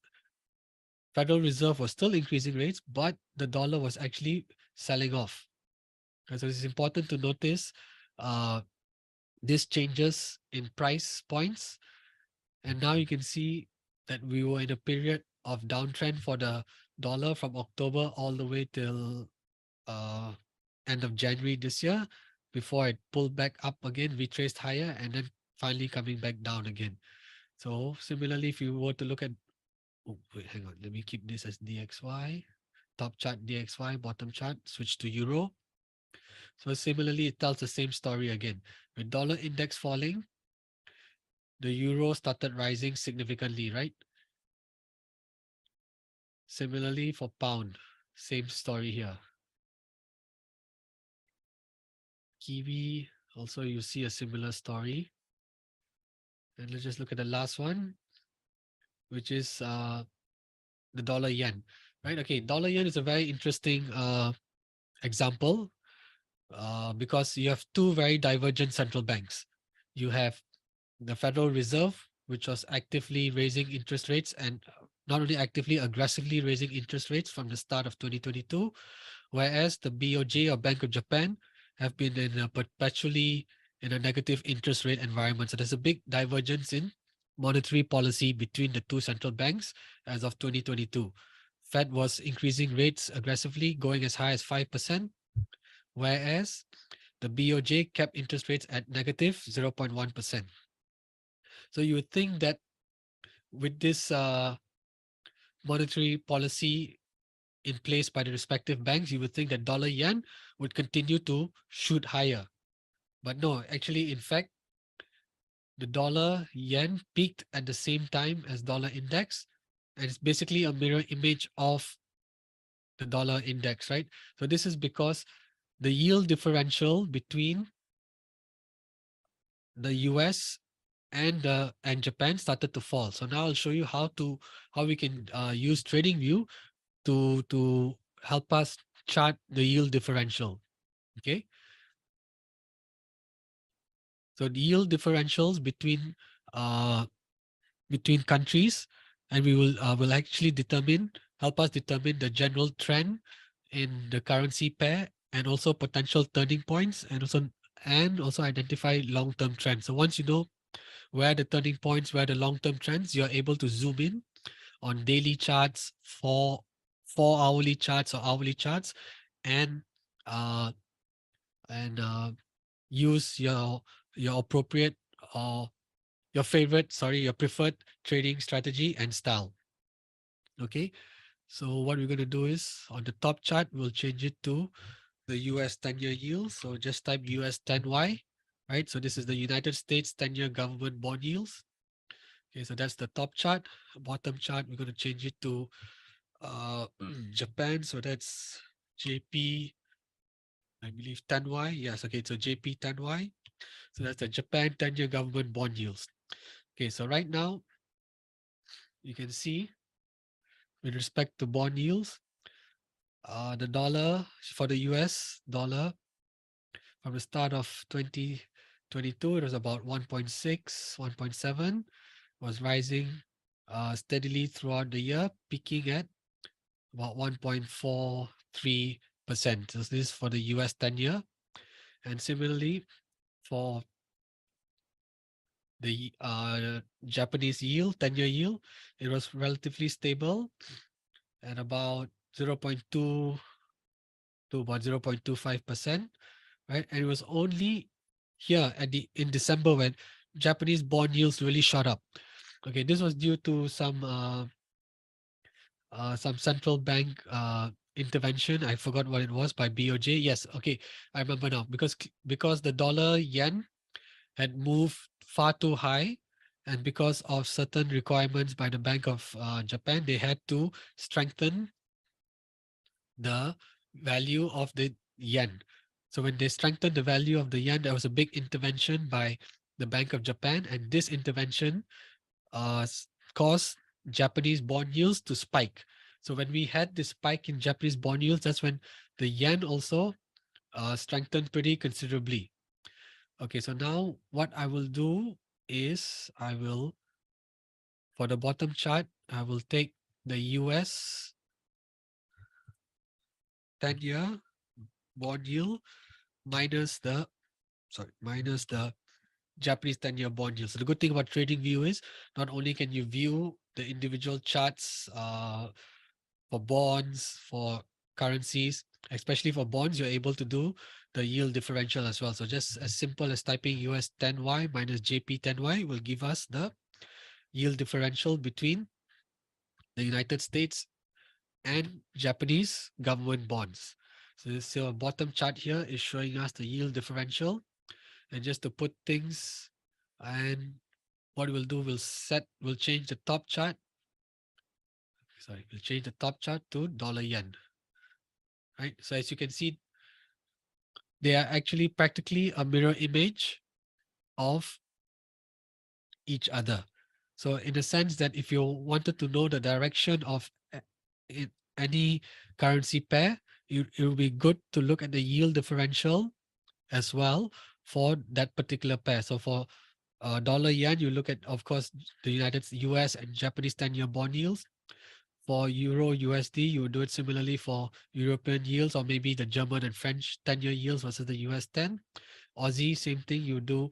Federal Reserve was still increasing rates, but the dollar was actually selling off. And so it's important to notice uh, these changes in price points. And now you can see that we were in a period of downtrend for the dollar from October all the way till uh, end of January this year, before it pulled back up again, retraced higher, and then finally coming back down again. So similarly, if you were to look at, oh, wait, hang on, let me keep this as DXY, top chart DXY, bottom chart, switch to Euro. So similarly, it tells the same story again. With dollar index falling, the Euro started rising significantly, right? Similarly for pound, same story here. Kiwi, also you see a similar story. And let's just look at the last one, which is the dollar yen, right? Okay, dollar yen is a very interesting example because you have two very divergent central banks. You have the Federal Reserve, which was actively raising interest rates, and not only actively, aggressively raising interest rates from the start of 2022, whereas the BOJ or Bank of Japan have been in a perpetually in a negative interest rate environment. So there's a big divergence in monetary policy between the two central banks as of 2022. Fed was increasing rates aggressively, going as high as 5%, whereas the BOJ kept interest rates at negative 0.1%. So you would think that with this monetary policy in place by the respective banks, you would think that dollar yen would continue to shoot higher. But no, actually, in fact, the dollar yen peaked at the same time as dollar index. And it's basically a mirror image of the dollar index, right? So this is because the yield differential between the US and Japan started to fall. So now I'll show you how we can use TradingView to help us chart the yield differential. Okay, so the yield differentials between countries, and we will actually help us determine the general trend in the currency pair, and also potential turning points, and also identify long-term trends. So once you know where the turning points, where the long-term trends, you're able to zoom in on daily charts, four hourly charts or hourly charts, and uh, use your appropriate or your preferred trading strategy and style. Okay, so what we're going to do is on the top chart, we'll change it to the US 10-year yield. So just type US 10Y, right? So this is the United States 10-year government bond yields. Okay, so that's the top chart. Bottom chart, we're going to change it to Japan. So that's JP, I believe 10Y. Yes, okay, so JP 10Y. So that's the Japan 10-year government bond yields. Okay, so right now you can see with respect to bond yields, the dollar for the US dollar from the start of 2022, it was about 1.6, 1.7, was rising steadily throughout the year, peaking at about 1.43%. So this is for the US 10-year. And similarly, for the Japanese yield, 10-year yield, it was relatively stable at about 0.2 to about 0.25%, right? And it was only here at the in December when Japanese bond yields really shot up. Okay, this was due to some central bank intervention. I forgot what it was by BOJ. Yes, okay, I remember now because the dollar yen had moved far too high, and because of certain requirements by the Bank of Japan, they had to strengthen the value of the yen. So when they strengthened the value of the yen, there was a big intervention by the Bank of Japan, and this intervention caused Japanese bond yields to spike. So when we had this spike in Japanese bond yields, that's when the yen also strengthened pretty considerably. Okay, so now what I will do is for the bottom chart, I will take the US 10-year bond yield minus the Japanese 10-year bond yield. So the good thing about TradingView is not only can you view the individual charts for bonds, for currencies, especially for bonds, you're able to do the yield differential as well. So just as simple as typing US 10Y minus JP 10Y will give us the yield differential between the United States and Japanese government bonds. So this bottom chart here is showing us the yield differential. And just to put things, and what we'll do, we'll change the top chart. Sorry, we'll change the top chart to dollar yen. Right. So as you can see, they are actually practically a mirror image of each other. So in the sense that if you wanted to know the direction of any currency pair, it would be good to look at the yield differential as well for that particular pair. So for dollar yen, you look at, of course, the US and Japanese 10-year bond yields. For Euro USD, you would do it similarly for European yields, or maybe the German and French 10-year yields versus the US 10. Aussie, same thing, you do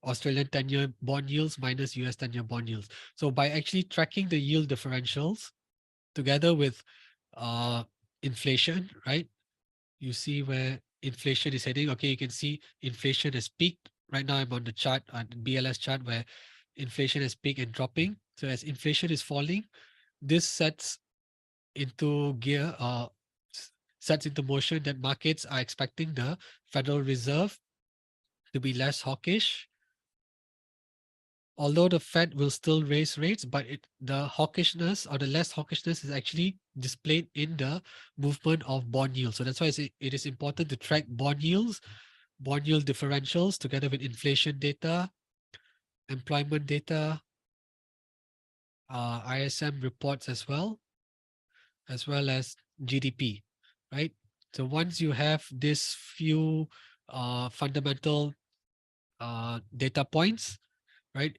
Australian 10-year bond yields minus US 10-year bond yields. So by actually tracking the yield differentials together with inflation, right? You see where inflation is heading. Okay, you can see inflation has peaked. Right now I'm on the chart, on BLS chart, where inflation has peaked and dropping. So as inflation is falling, this sets into gear, sets into motion that markets are expecting the Federal Reserve to be less hawkish. Although the Fed will still raise rates, but the hawkishness or the less hawkishness is actually displayed in the movement of bond yields. So that's why it is important to track bond yields, bond yield differentials together with inflation data, employment data, ISM reports as well as GDP, right? So once you have this few fundamental data points, right,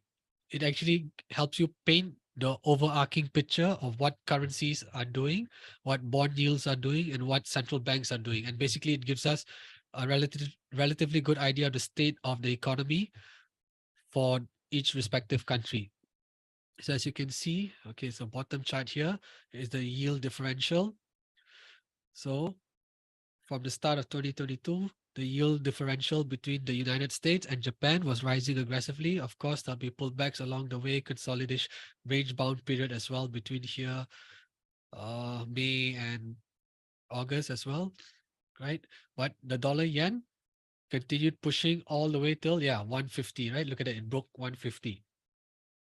it actually helps you paint the overarching picture of what currencies are doing, what bond yields are doing, and what central banks are doing. And basically, it gives us a relatively good idea of the state of the economy for each respective country. So as you can see, okay, so bottom chart here is the yield differential. So from the start of 2022, the yield differential between the United States and Japan was rising aggressively. Of course, there'll be pullbacks along the way, consolidation, range-bound period as well between here, May and August as well, right? But the dollar yen continued pushing all the way till 150, right? Look at it broke 150.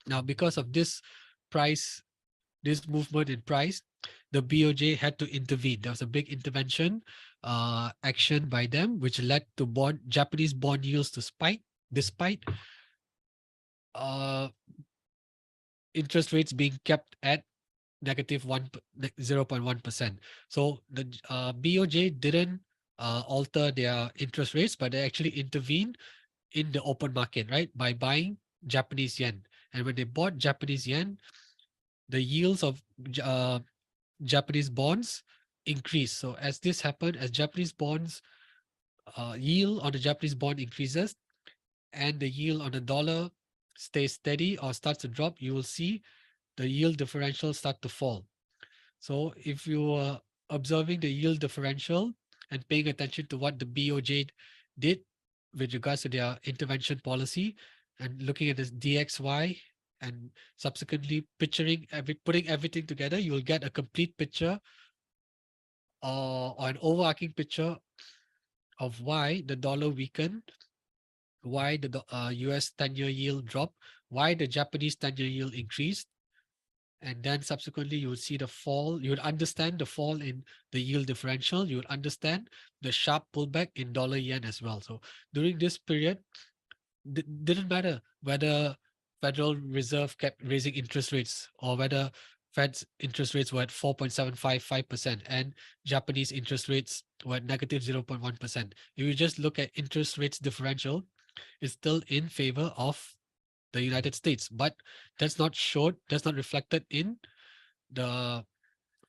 Now, because of this price this movement in price, the BOJ had to intervene. There was a big intervention action by them, which led to Japanese bond yields to spike, despite uh, interest rates being kept at negative 0.1%. So the BOJ didn't alter their interest rates, but they actually intervened in the open market, right, by buying Japanese yen. And when they bought Japanese yen, the yields of Japanese bonds increased. So as this happened, as Japanese bonds yield on the Japanese bond increases and the yield on the dollar stays steady or starts to drop, you will see the yield differential start to fall. So if you are observing the yield differential and paying attention to what the BOJ did with regards to their intervention policy and looking at this DXY and subsequently putting everything together, you will get a complete picture or an overarching picture of why the dollar weakened, why the US 10-year yield dropped, why the Japanese 10-year yield increased, and then subsequently you would see the fall. You would understand the fall in the yield differential. You would understand the sharp pullback in dollar yen as well. So during this period, didn't matter whether Federal Reserve kept raising interest rates or whether Fed's interest rates were at 4.755% and Japanese interest rates were at negative 0.1%. If you just look at interest rates differential, it's still in favor of the United States, but that's not reflected in the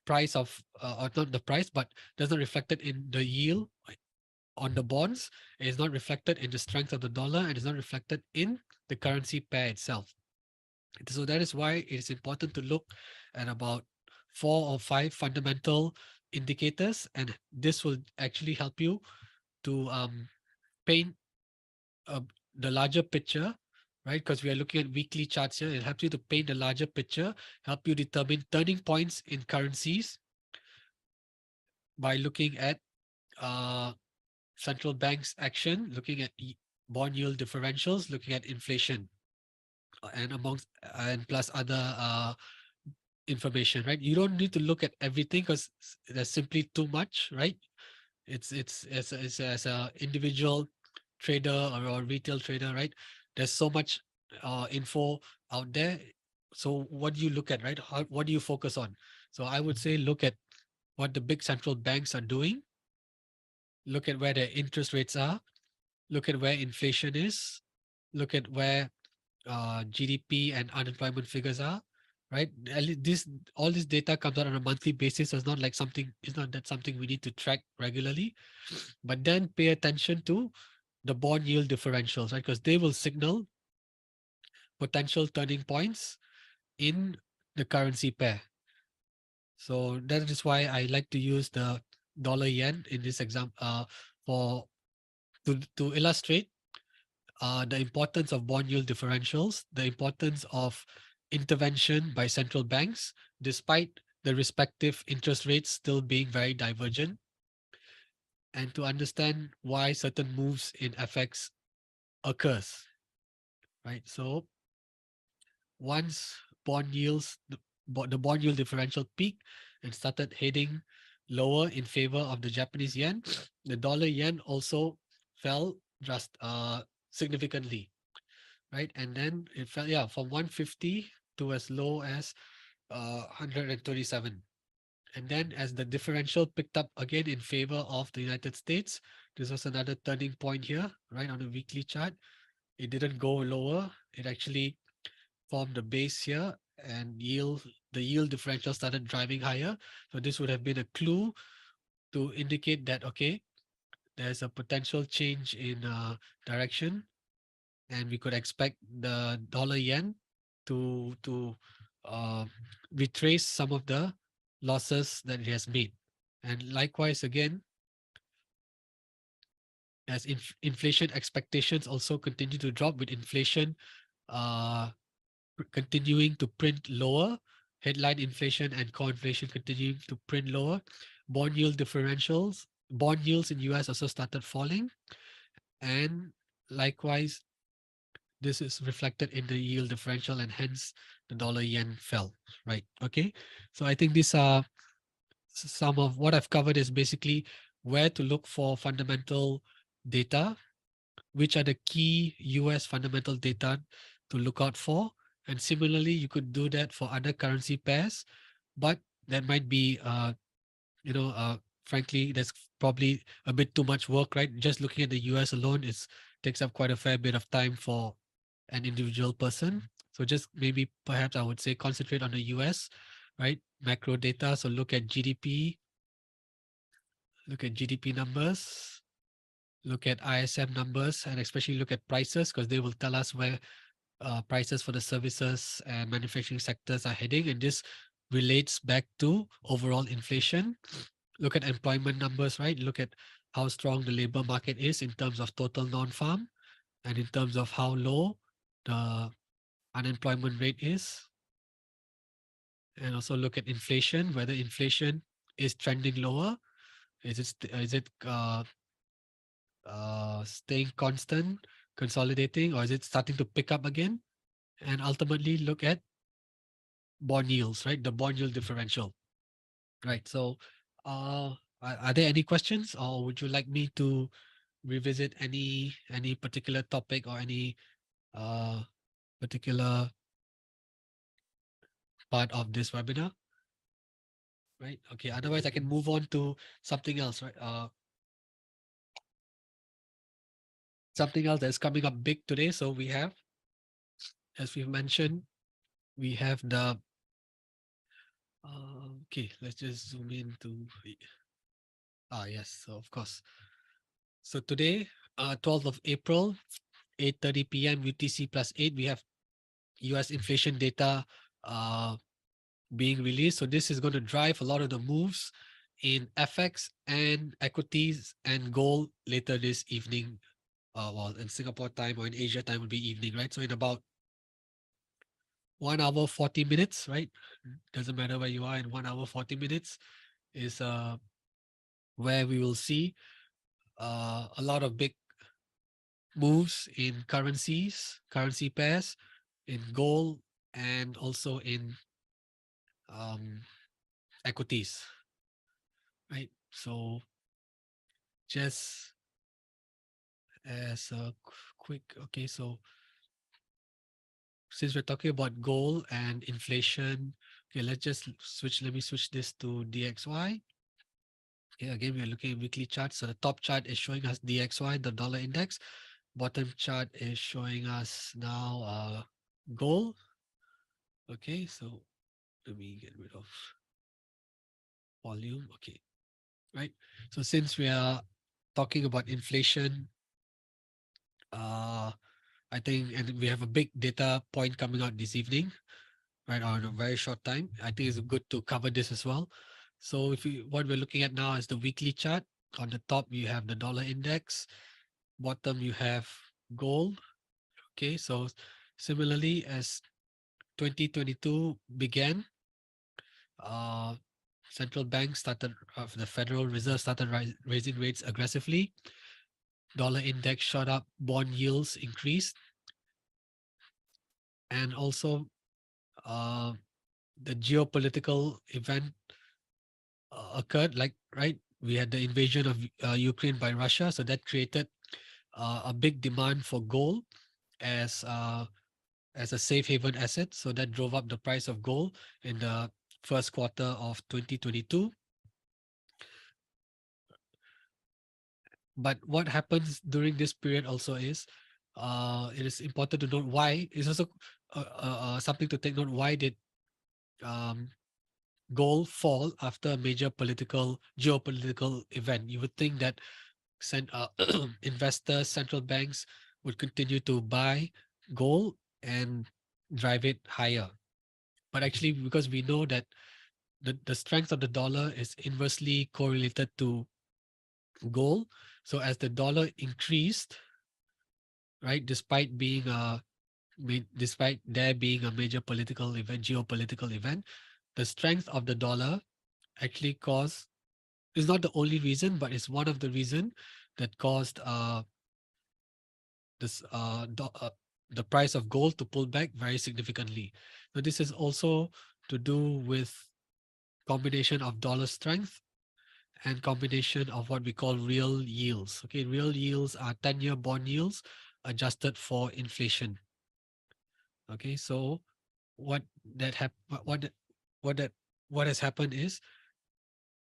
price of, or not the price, but that's not reflected in the yield on the bonds. It is not reflected in the strength of the dollar, and it's not reflected in the currency pair itself. So that is why it is important to look at about 4 or 5 fundamental indicators, and this will actually help you to paint uh, the larger picture, right? Because we are looking at weekly charts here. It helps you to paint the larger picture, help you determine turning points in currencies by looking at uh, central banks' action, looking at bond yield differentials, looking at inflation, and amongst and plus other information, right? You don't need to look at everything because there's simply too much, right? It's as a individual trader or retail trader, right? There's so much info out there. So what do you look at, right? What do you focus on? So I would say look at what the big central banks are doing, look at where their interest rates are, look at where inflation is, look at where GDP and unemployment figures are, right? This all this data comes out on a monthly basis. So it's not like something. It's not that something we need to track regularly, but then pay attention to the bond yield differentials, right? Because they will signal potential turning points in the currency pair. So that is why I like to use the dollar yen in this example for to illustrate the importance of bond yield differentials, the importance of intervention by central banks, despite the respective interest rates still being very divergent, and to understand why certain moves in FX occurs, right? So once bond yields, the bond yield differential peaked and started heading lower in favor of the Japanese yen, the dollar yen also fell significantly, right? And then it fell, yeah, from 150 to as low as 127. And then as the differential picked up again in favor of the United States, this was another turning point here, right, on the weekly chart. It didn't go lower. It actually formed a base here and the yield differential started driving higher. So this would have been a clue to indicate that, okay, there's a potential change in direction, and we could expect the dollar yen to uh, retrace some of the losses that it has made. And likewise, again, as inflation expectations also continue to drop, with inflation uh, continuing to print lower, headline inflation and core inflation continuing to print lower, bond yields in US also started falling, and likewise this is reflected in the yield differential, and hence the dollar yen fell, right? Okay. So I think these are some of what I've covered is basically where to look for fundamental data, which are the key US fundamental data to look out for. And similarly, you could do that for other currency pairs, but that might be, frankly, that's probably a bit too much work, right? Just looking at the US alone is takes up quite a fair bit of time for an individual person. So just maybe perhaps I would say concentrate on the US, right? Macro data. So look at GDP, look at GDP numbers, look at ISM numbers, and especially look at prices because they will tell us where prices for the services and manufacturing sectors are heading. And this relates back to overall inflation. Look at employment numbers, right? Look at how strong the labor market is in terms of total non-farm and in terms of how low the unemployment rate is. And also look at inflation, whether inflation is trending lower. Is it staying constant, consolidating, or is it starting to pick up again? And ultimately look at bond yields, right? The bond yield differential, right? So, are there any questions, or would you like me to revisit any particular topic or any uh, particular part of this webinar? Right. Okay. Otherwise, I can move on to something else, right? Something else that's coming up big today. So we have, as we mentioned, we have the. Okay, let's just zoom in to. Yes. So of course. So today, 12th of April, 8:30 p.m. UTC +8, we have US inflation data being released. So this is going to drive a lot of the moves in FX and equities and gold later this evening. Well, in Singapore time or in Asia time would be evening, right? So in about 1 hour 40 minutes, right? Doesn't matter where you are, in 1 hour 40 minutes is where we will see a lot of big moves in currencies, currency pairs, in gold, and also in um, equities, right? So just as a quick, okay, so since we're talking about gold and inflation, okay, let me switch this to DXY. Okay, again, we're looking at weekly charts. So the top chart is showing us DXY, the dollar index. Bottom chart is showing us now gold. Okay, so let me get rid of volume. Okay, right. So since we are talking about inflation, I think, and we have a big data point coming out this evening, right, or in a very short time. I think it's good to cover this as well. So what we're looking at now is the weekly chart. On the top, you have the dollar index. Bottom, you have gold. Okay, so similarly as 2022 began, uh, central banks started, the Federal Reserve started raising rates aggressively. Dollar index shot up, bond yields increased, and also uh, the geopolitical event occurred. Like, right, we had the invasion of Ukraine by Russia, so that created a big demand for gold as as a safe haven asset. So that drove up the price of gold in the first quarter of 2022. But what happens during this period also is it is important to note why. It's also something to take note. Why did um, gold fall after a major geopolitical event? You would think that investors, central banks would continue to buy gold and drive it higher. But actually, because we know that the strength of the dollar is inversely correlated to gold. So as the dollar increased, right, despite there being a major political event, geopolitical event, the strength of the dollar actually caused is not the only reason, but it's one of the reason that caused this the price of gold to pull back very significantly. So this is also to do with combination of dollar strength and combination of what we call real yields. Okay, real yields are 10-year bond yields adjusted for inflation. Okay, so what that hap- what that- what that what has happened is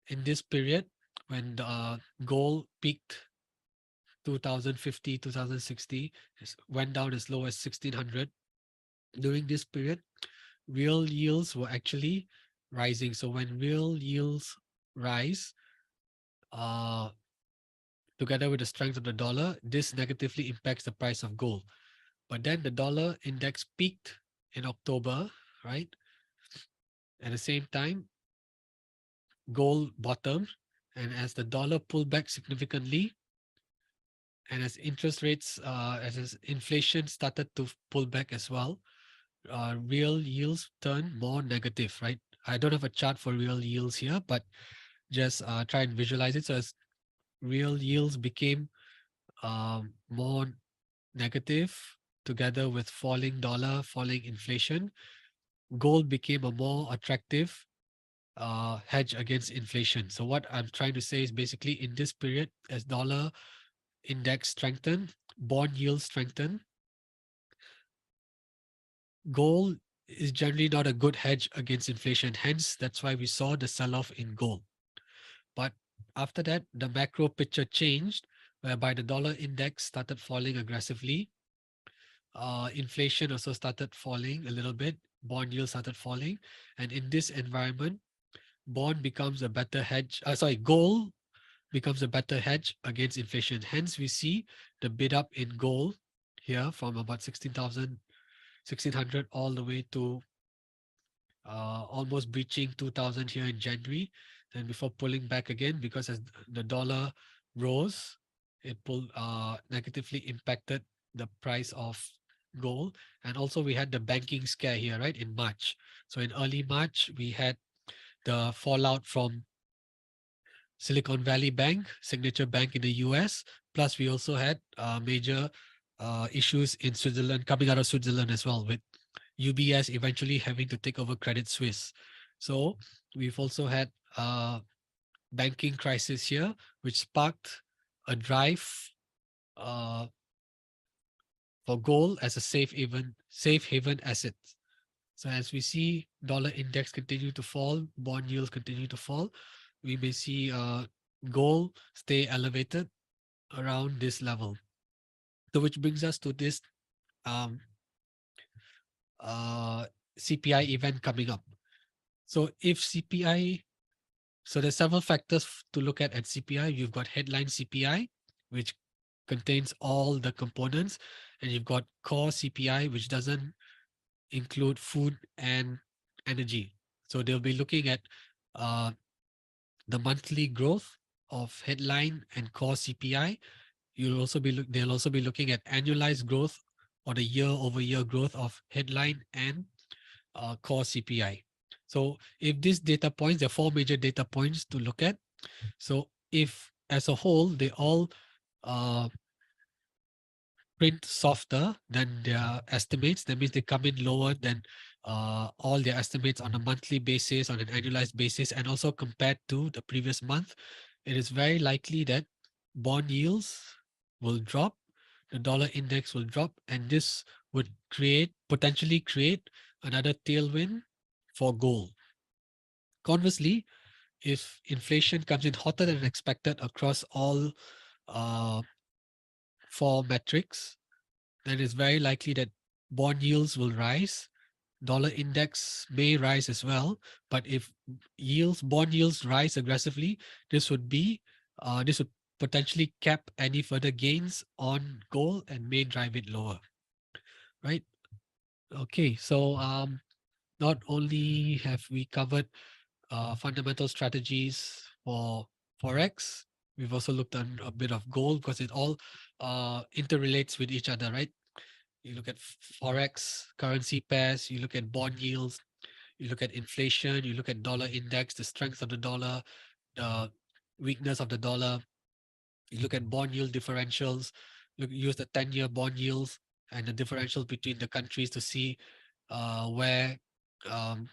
in this period when the gold peaked 2050, 2060, went down as low as 1600. During this period, real yields were actually rising. So when real yields rise, uh, together with the strength of the dollar, this negatively impacts the price of gold. But then the dollar index peaked in October, right? At the same time, gold bottomed, and as the dollar pulled back significantly, and as interest rates, as inflation started to pull back as well, real yields turned more negative, right? I don't have a chart for real yields here, but just try and visualize it. So as real yields became more negative together with falling dollar, falling inflation, gold became a more attractive hedge against inflation. So what I'm trying to say is basically in this period, as dollar index strengthened, bond yields strengthened, gold is generally not a good hedge against inflation. Hence, that's why we saw the sell-off in gold. But after that, the macro picture changed, whereby the dollar index started falling aggressively. Inflation also started falling a little bit. Bond yields started falling, and in this environment, bond becomes a better hedge. Gold becomes a better hedge against inflation. Hence, we see the bid up in gold here from about 16,000, 1600 all the way to almost breaching 2000 here in January, and before pulling back again because as the dollar rose, it pulled negatively impacted the price of gold. And also we had the banking scare here, right, in March. So in early March, we had the fallout from Silicon Valley Bank, Signature Bank in the US. Plus, we also had major issues in Switzerland, coming out of Switzerland as well, with UBS eventually having to take over Credit Suisse. So we've also had a banking crisis here, which sparked a drive uh, for gold as a safe haven asset. So as we see dollar index continue to fall, bond yields continue to fall, we may see gold stay elevated around this level. So which brings us to this um, uh, CPI event coming up. So if CPI, so there's several factors to look at CPI. You've got headline CPI, which contains all the components, and you've got core CPI, which doesn't include food and energy. So they'll be looking at uh, the monthly growth of headline and core CPI. They'll also be looking at annualized growth or the year-over-year growth of headline and core CPI. So if these data points, there are four major data points to look at. So if as a whole they all uh, print softer than their estimates, that means they come in lower than all their estimates on a monthly basis, on an annualized basis, and also compared to the previous month, it is very likely that bond yields will drop, the dollar index will drop, and this would potentially create another tailwind for gold. Conversely, if inflation comes in hotter than expected across all uh, four metrics, then it's very likely that bond yields will rise. Dollar index may rise as well, but if bond yields rise aggressively, this would potentially cap any further gains on gold and may drive it lower, right? Okay, so not only have we covered fundamental strategies for forex, we've also looked at a bit of gold because it all interrelates with each other, right? You look at forex, currency pairs, you look at bond yields, you look at inflation, you look at dollar index, the strength of the dollar, the weakness of the dollar. You look at bond yield differentials, use the 10-year bond yields and the differential between the countries to see where um,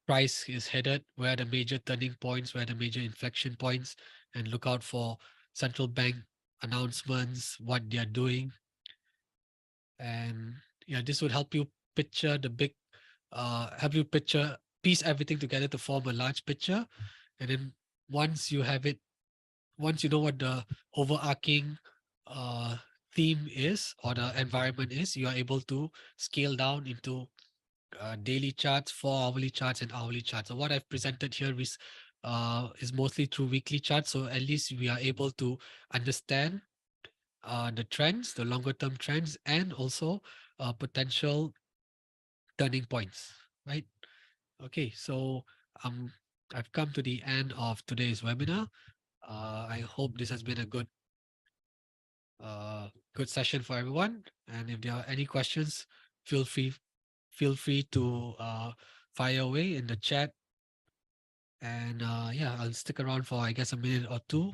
price is headed, where the major turning points, where the major inflection points, and look out for central bank announcements, what they are doing. And yeah, this would help you picture the big, help you piece everything together to form a large picture. And then once you have it, once you know what the overarching uh, theme is or the environment is, you are able to scale down into daily charts, 4 hourly charts, and hourly charts. So what I've presented here is mostly through weekly charts. So at least we are able to understand the trends, the longer term trends, and also potential turning points, right? Okay, so um, I've come to the end of today's webinar. I hope this has been a uh, good session for everyone. And if there are any questions, feel free feel free to fire away in the chat. And yeah, I'll stick around for I guess a minute or two.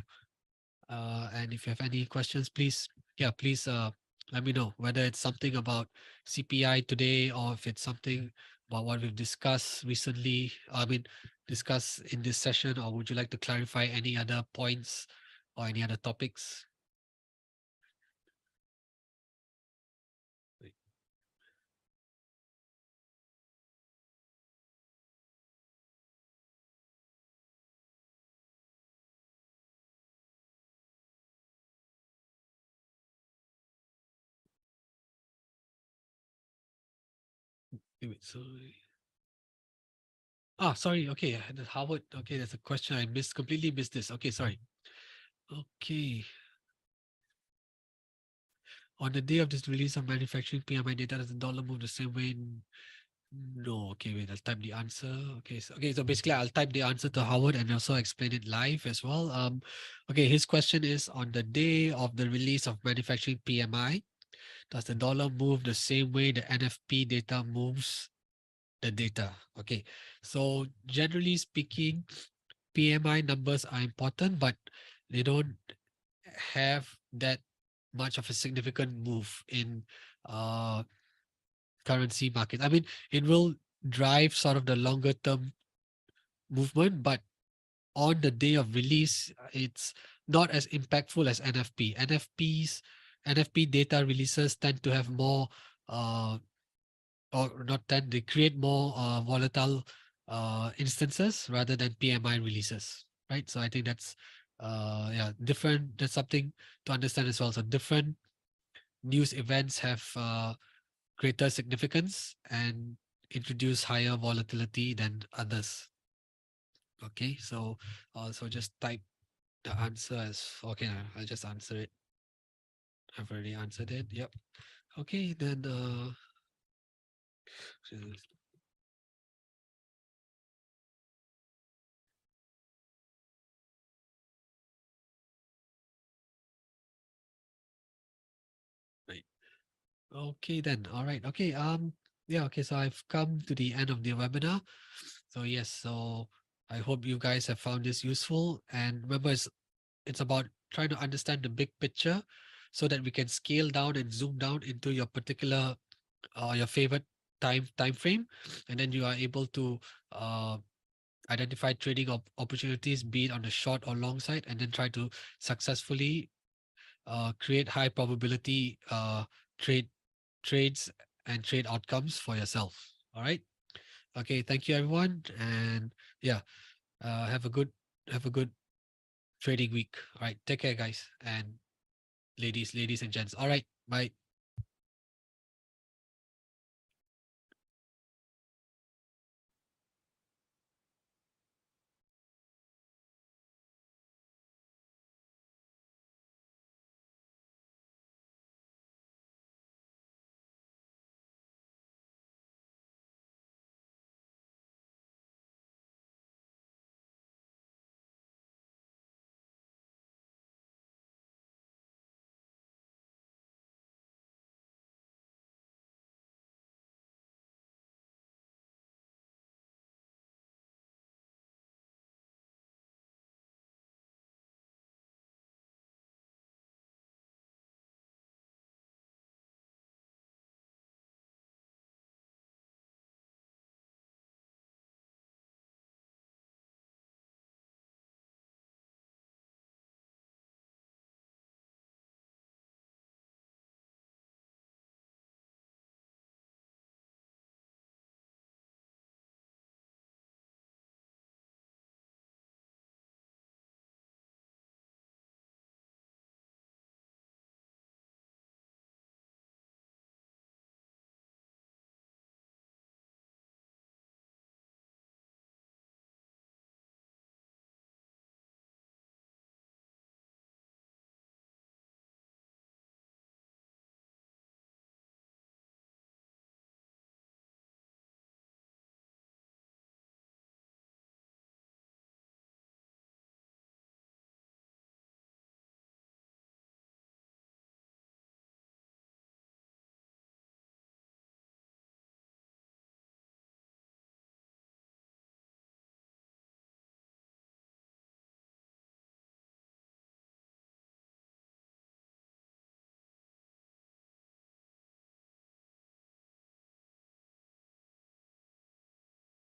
And if you have any questions, please, yeah, please let me know whether it's something about CPI today or if it's something about what we've discussed recently. I mean, discuss in this session, or would you like to clarify any other points or any other topics? Wait, sorry. Ah, sorry. Okay, Howard. Okay, there's a question I missed. Completely missed this. Okay, sorry. Okay. On the day of this release of manufacturing PMI data, does the dollar move the same way? No. Okay, wait. I'll type the answer. Okay, so basically, I'll type the answer to Howard and also explain it live as well. Okay. His question is on the day of the release of manufacturing PMI, does the dollar move the same way the NFP data moves the data? Okay. So generally speaking, PMI numbers are important, but they don't have that much of a significant move in uh, currency market. I mean, it will drive sort of the longer term movement, but on the day of release, it's not as impactful as NFP. NFP data releases tend to have more, or not tend, they create more volatile instances rather than PMI releases, right? So I think that's yeah, different. That's something to understand as well. So different news events have greater significance and introduce higher volatility than others. Okay, so also just type the answer as okay. I'll just answer it. I've already answered it. Yep. Okay, then right. Okay then. All right. Okay. Yeah, okay. So I've come to the end of the webinar. So yes, so I hope you guys have found this useful. And remember, it's about trying to understand the big picture so that we can scale down and zoom down into your particular your favorite time frame, and then you are able to uh identify trading opportunities, be it on the short or long side, and then try to successfully create high probability trade trades and trade outcomes for yourself. All right. Okay. Thank you, everyone, and yeah, have a good trading week. All right. Take care, guys and ladies and gents. All right. Bye.